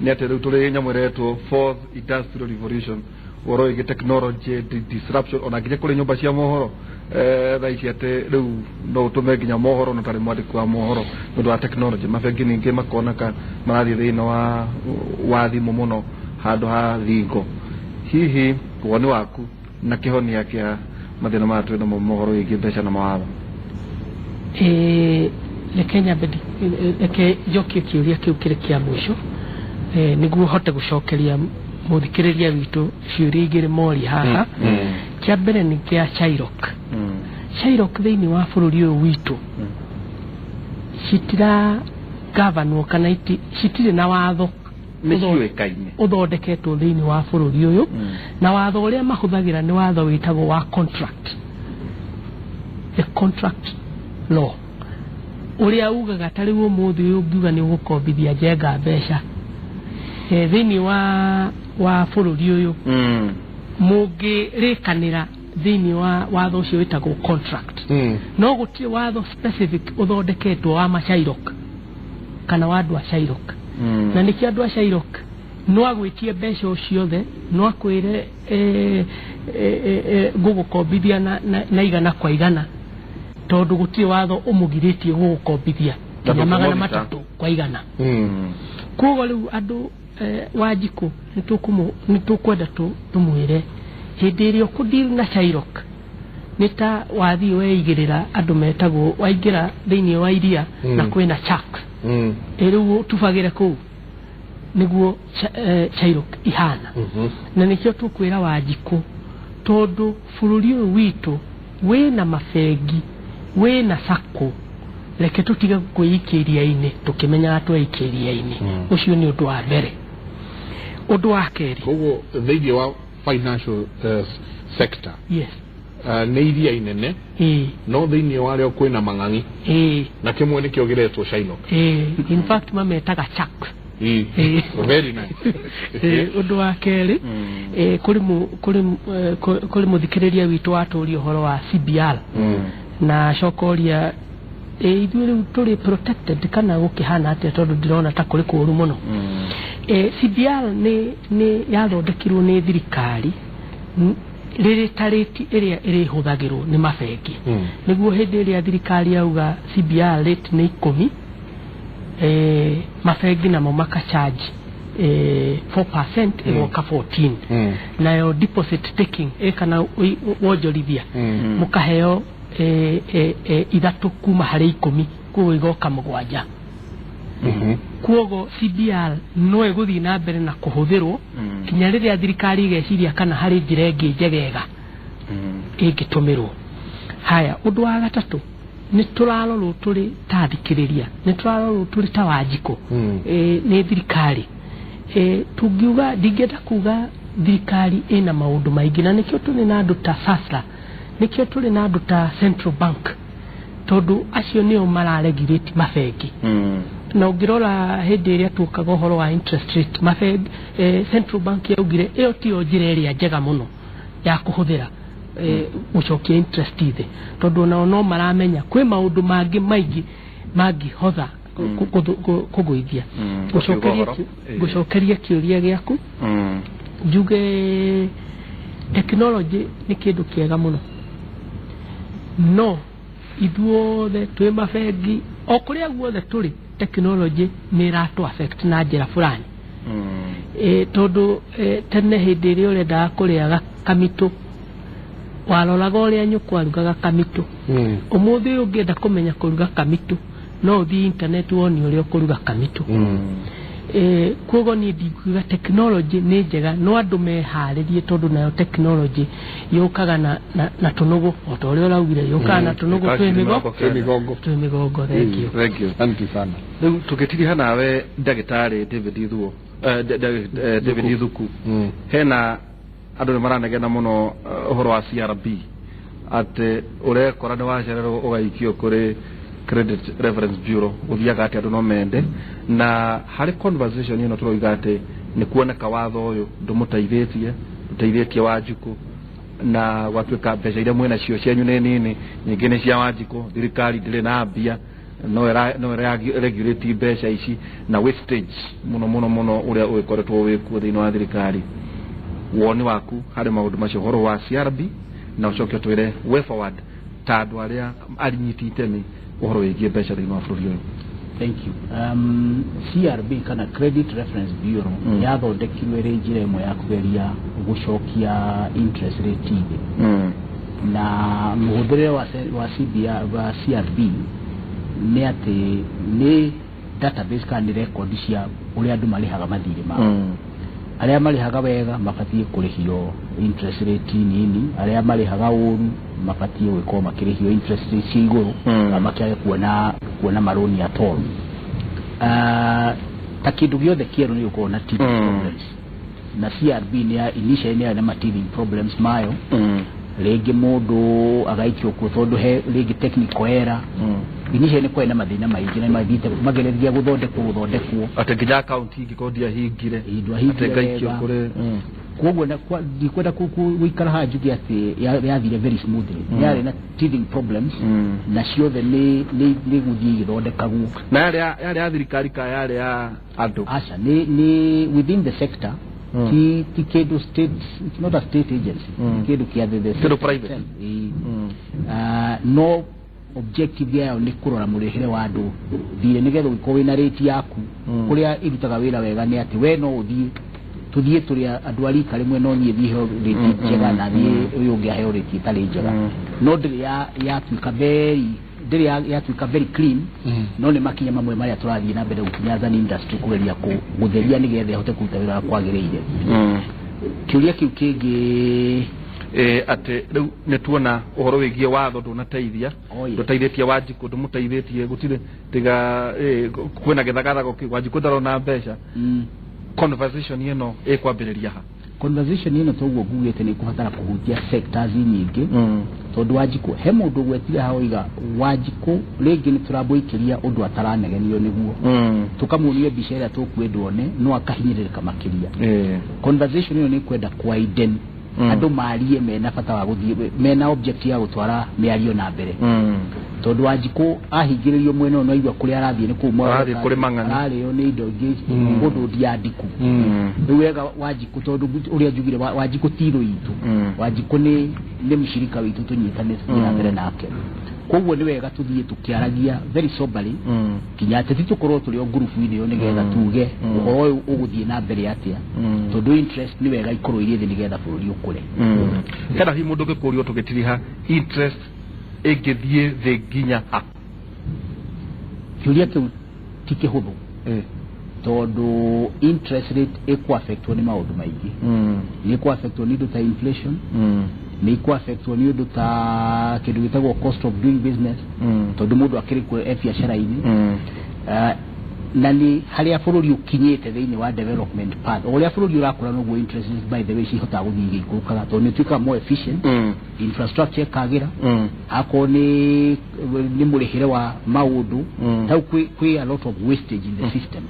ni ati riu turi nyamuretwo fourth industrial revolution woro ige technology disruption ona nginya kuri nyumba cia mohoro thaici ate riu no tume nginya mohoro no tari mwandiki wa mohoro ndu wa technology mabengi ningi makonaka marathi thina wa thimu muno handu ha thingo hihi woni waku na kihonia kia mathina ma twina mohoro igi mbeca na mawatho Kenya bedi ke joki kiuria kiu kire kia mwisho niguo hote gucokeria muthikiriria witu ciuria igire mori haha kia mbere ni kia Chairok thiini wa bururi uyu witu citira gavanwo kana iti citire na watho niciuikaine uthondeketwo thiini wa bururi uyu na watho uria mahuthagira ni watho witagwo wa the contract law uria ugaga tari umuthi uyu ngiuga ni ugukombithia Njenga mbeca thiini wa bururi uyu mungirikanira thiini wa watho ucio witagwo contract no gutire watho specific uthondeketwo wa Chairok kana wa andu a Chairok na niki andu a Chairok no agwitie mbeca uciothe no akwire gugukombithia na igana kwa igana tondu gutire watho umugiritie gugukombithia na 300 kwa igana koguo riu andu Wanjiku nitukwenda tumwire hindi iria ukudil na Chairok nita wathi weigirira andu metagwo waingira thiini wa iria na kwina chak riu tubagire ku niguo Chairok ihana na nikio tukwira Wanjiku tondu bururi uyu witu wina mafegi wina sako reke tutiga kuikiria-ini tukimenya atwaikiria-ini ucio ni undu wa mbere undu wa keri koguo thiini wa financial sector yes nä iria inene no thiini wario kwina mang'ang'i na kimwe ni kiogiretwo Chairok in fact mametaga chak very nice undu wa keri kuri muthikiriria witu waturi uhoro wa CBR na cokoria ithuĩ rĩu tũrĩ protected kana gũkĩhana atĩa tondũ ndirona ta kũrĩ kũũru mũno CBR nĩ yathondekirwo nĩ thirikari riri tariti iria iri huthagirwo ni mabengi niguo hindi iria thirikari yauga CBR rate ni 10 mabengi namo makacharge 4% igoka 14 nayo deposit taking kana wonjorithia mukaheo ithatu kuma hari 10 kuo igoka 7 kuogo CBR no iguthi na mbere na kuhuthirwo kinya riria thirikari igeciria kana hari njira ingi njegega ingitumirwo haya undu wa gatatu ni turarorwo turi tathikiriria ni turarorwo turi ta Wanjikũ ni thirikari tungiuga ndingenda kuga thirikari ina maundu maingi na nikio tuli na andu ta SASRA nikio tuli na andu ta Central Bank tondu acio nio mararegulate mabengi na ungirora hindi iria tukaga uhoro wa interest rate mabengi Central Bank yaugire iyo tio njira iria njega muno ya kuhuthira ucokia interest ithe tondu no maramenya kwi maundu mangi maingi hotha kuguithia gucokeria kiuria giaku njuge technology ni kindu kiega muno no ithuothe twi mabengi o kuria guothe turi technology ni ratu affect na njira fulani tondu tene hindi iria urenda kuriaga kamitu waroraga uria nyuku arugaga kamitu umuthi ungienda kumenya kuruga kamitu no uthi internet woni uria kuruga kamitu kuogo ni ndikuga technology ni njega no andu meharirie tondu nayo technology yukaga na tunugu otoria uraugire yukaga na tunugu twi migongo thank you sana riu tugitiri nawe ndagitari David Ithuo David Ithuku hena andu ni maranegena muno uhoro wa CRB ati urekora ni wacererwo ugaikio kuri Credit Reference Bureau uthiaga ati andu no mende na hari conversation ino turoiga ati ni kuoneka watho uyu ndumuteithĩtie Wanjikũ na watuika mbeca iria mwena cio cianyu ni nini nyingi ni cia Wanjikũ thirikari ndire na mbia no regulate mbeca ici na wastage muno uria uyikoretwo wikuo thiini wa thirikari woni waku hari maundu macio horo wa CRB na ucoke twire way forward tandu aria arinyitite ni uhoro wigie mbeca thiini wa bũrũri uyu. Thank you. CRB kana Credit Reference Bureau yathondekirwe ri njira imwe ya kugeria gucokia interest rate ithe na muhuthire wa CRB ni ati ni database kana record cia uria andu marihaga mathirĩ mao aria marihaga wega mabatie kurihio interest rate nini aria marihaga uru mabatie gwikwo makirihio interest rate cia iguru na makiage kuona maroni at all ta kindu giothe kieru ni uko na teething problems na CRB ni initially ni teething problems mayo rege mundu agaikio ku tondu he rege technical error initially ni kwena mathina maingi na mathite magereria guthondekwo ati nginya account ingikodia hingire ati gaikio kuri kuogwo na ndikwenda kuikara hanjugi ati yathire very smoothly yari na teething problems na ciothe ni guthii githondekagwo na yari ya thirikari ka yari ya andu acha ni within the sector ti kedo state, it's not a state agency kedo kia the private no objective yao ni kurora murehere wa andu thire nigetho wiko wina rate yaku kuria irutaga wira wega ni ati we no uthii tuthie turi andu ari kare mwe no nie thihe rate njega na thie uyu ungi aheo rate itari njega no ndiri ya tuika very clean no ni makinya mamwe maria turathie na mbere gukinya za industry kugeria gutheria nigethe hote kuruta wira kwagiriire kiuria kiu kingi ati riu netuona uhoro wigie watho ndunateithia ndũteithĩtie Wanjikũ ndũmũteithĩtie gutire tiga kwina githagathago Wanjikũ ndarona mbeca conversation ino ikwambĩrĩria ha conversation ino toguo ngugĩte ni kubatara kuhutia sectors nyingi tondu Wanjikũ he mundu gwetire haoiga Wanjikũ rĩngĩ ni tũrambũikiria undu ataranegenio niguo tukamuonia mbica ĩrĩa tũkwendwo no akahinyĩrĩrĩka makĩria conversation ino ni kwenda kwaiden andu marie mena bata wa guthie mena object ya gutwara miario na mbere tondu Wanjiku ahingiririo mwena no igwa kuri arathie ni kuma arathie kuri mang'ana arareo ni indo ngi mundu ndiandiku riu wega Wanjiku tondu uria njugire Wanjiku tiro itu Wanjiku ni mshirika witu tunyitanite na mbere nake koguo ni wega tuthie tukiaragia very soberly kinya ati tukorwo turi o group ine yo nigetha tuge uhoro uguthie na mbere atia tondu interest ni wega ikorwo iri thi nigetha bururi ukure kana hi mundu ngikurio tugitiriha interest egithie the ginya ha kiuria tu tike huthu tondu interest rate eku affect ni maundu maingi ni ku affect ni do ta inflation ni ku affect ni do ta kindu gitagwo cost of doing business tondu mundu akiri ku biashara ini na ni haria bururi ukinyete thiini wa development path uria bururi urakura no go interest by the way cihota guthii ikurukaga tondu tuika more efficient infrastructure kagira ako ni murihire wa maundu tau kwi a lot of wastage in the system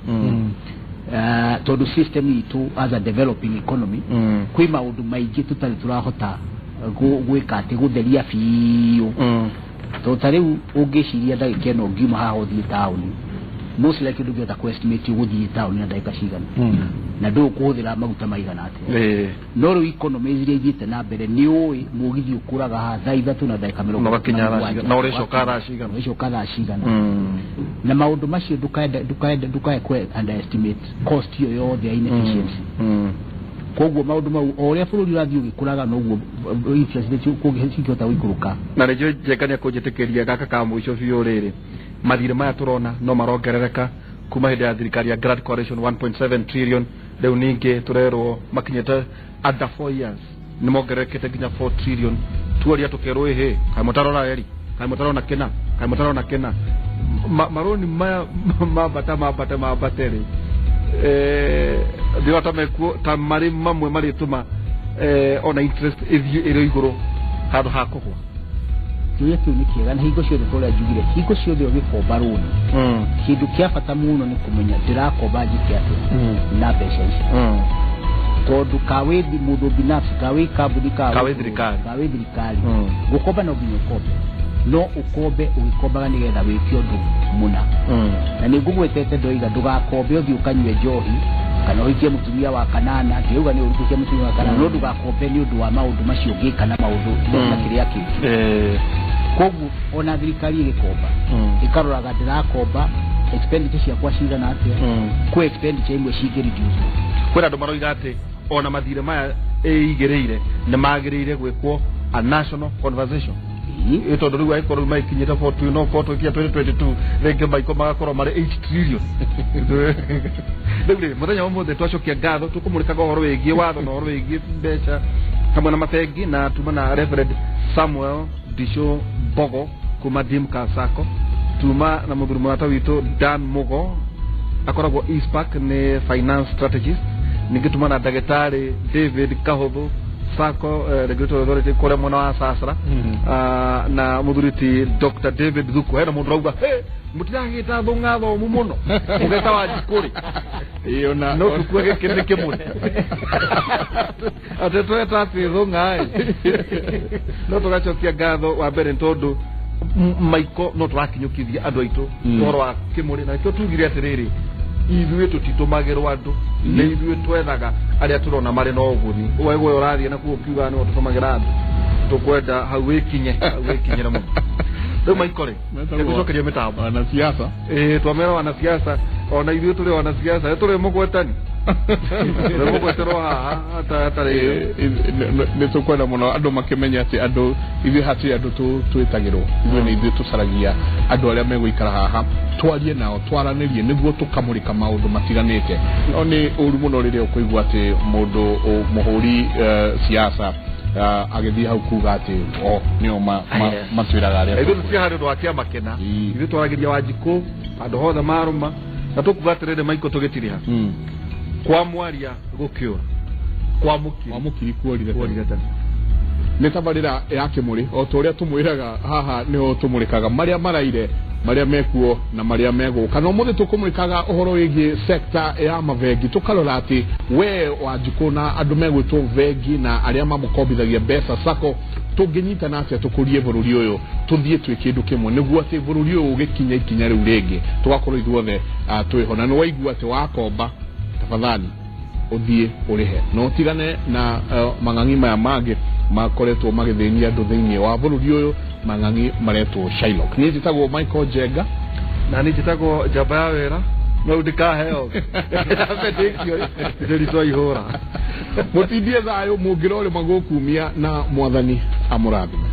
tondu system itu as a developing economy kwi maundu maingi tutari turahota gwika ati gutheria fiu to tariu ungiciria ndagika no ngima haha uthii town most likely do get a estimate uguthii town na ndagika cigana na ndu kuhuthira maguta maigana ati no ru economy iria igite na mbere ni ui mugithi ukuraga ha thaa 3 na ndagika 40 na urecoka cigana na maundu macio dukae kwe underestimate cost yo yothe ya inefficiency koguo maundu mau oria bururi urathii ugikuraga noguo interest rate kugihota wikuruka na rejo jekania kujitekeria gaka ka mwisho biu riri mathire maya turona no marongerereka kuma hindi ya thirikari ya Grand Coalition 1.7 trillion riu ningi turerwo makinyete under 4 years ni mongererekete nginya 4 trillion tuoria tukerwo he kai mutarona eri kai mutarona kena maroni maya mabatere ndiota mekuo ta mari mamwe mari tuma ona interest iri iguru handu hakugwa kiuria kiu ni kiega na hingo ciothe turia njugire hingo ciothe ugikomba runi kindu kia bata muno ni kumenya ndirakomba njike atia na mbeca ici tondu kawethi mundu binafsi kawe kambuni kawe thirikari gukomba no nginya ukombe no ukombe ugikombaga nigetha wikio ndu muna na ni ngugwetete ndoiga ndugakombe uthi ukanywe njohi kana uikie mutumia wa kanana ndiuga ni urukie mutumia wa kanana no ndugakombe ni undu wa maundu macio ngika na maundu na kiria kingi koguo ona thirikari igikomba ikaroraga ndirakomba expenditure ciakwa cigana atia ku expenditure imwe cingiriduce kwena andu maroiga ati ona mathire maya eigereire ni magirire gwikwo a national conversation ito ndo riwa ikoro maikinyita 40 no 40 kia 2022 rege maiko magakorwo mari 8 trillion ndegure muthenya wa mothe twacokia ngatho tukumurikaga uhoro wigie watho na uhoro wigie mbeca hamwe na mabengi na tuma na Reverend Samuel Disho Bogo kuma Dimka Sacco tuma na muthuri mwata witu Dan Mugo akoragwo East Park ni finance strategist ningituma na ndagitari David Kahotho Sacco regulatory authority kore mwana wa Sasra na muthuriti Dr. David Thuku hena mundu rauga mutiragita thungatho muno mugeta wa Njikuri iyo na no tukwege kende kimwe atetweta ati thungai no tugacokia ngatho wa mbere ntondu maiko no turakinyukithia andu aitu toro wa kimuri na kio tugire atiriri ithuĩ tutitumagirwo andu na ithuĩ twethaga aria turona mari no uguni wegwe urathie na kuo kiuga ni tutumagira andu tukwenda hau wikinyira mu ndio maikore nigucokeria mitambo wana siasa twamera wana siasa ona ithuĩ turi wana siasa turi mugwetani mugwetero haha hata ni tukwenda muno andu makimenya ati andu ithuĩ hati andu twitagirwo ithuĩ ni ithuĩ tucaragia andu aria meguikara haha twarie nao twaranirie niguo tukamurika maundu matiganite no ni uru muno riria ukuigua ati mundu muhuri siasa agithii hau kuga ati nio matwiraga aria ithuĩ cia handu akia makena ithuĩ twaragiria Wanjiku andu hothe maruma na tukuga atiriri maiko tugitiriha kwa mwaria gukiura kwa mukiri kuorire tani ni tabarira ya kimuri o toria tumwiraga haha niho tumurikaga maria maraire maria mekuo na maria mego kana mothe tukumurikaga uhoro wigi sector ya mavengi tukarora ati we wajikuna andu megwitwo vengi na aria mamukobithagia mbeca sako tunginyita na atia tukurie bururi uyu tuthie twi kindu kimwe niguo ati bururi uyu ugikinya ikinya riu ringi tugakorwo ithuothe twihona no waigua ati wakomba tafadhali uthie urihe no tigane na mang'ang'i maya mangĩ makoretwo magĩthĩnia andũ thĩinĩ wa bũrũri ũyũ mang'ang'i maretwo Shylock. Niĩ njĩtagwo Michael Njenga na niĩ njĩtagwo njamba ya wĩra no ndikaheo ndĩritwa ihũra mũtindie thayũ mũngĩrore magũkumia na mwathani amũrathime.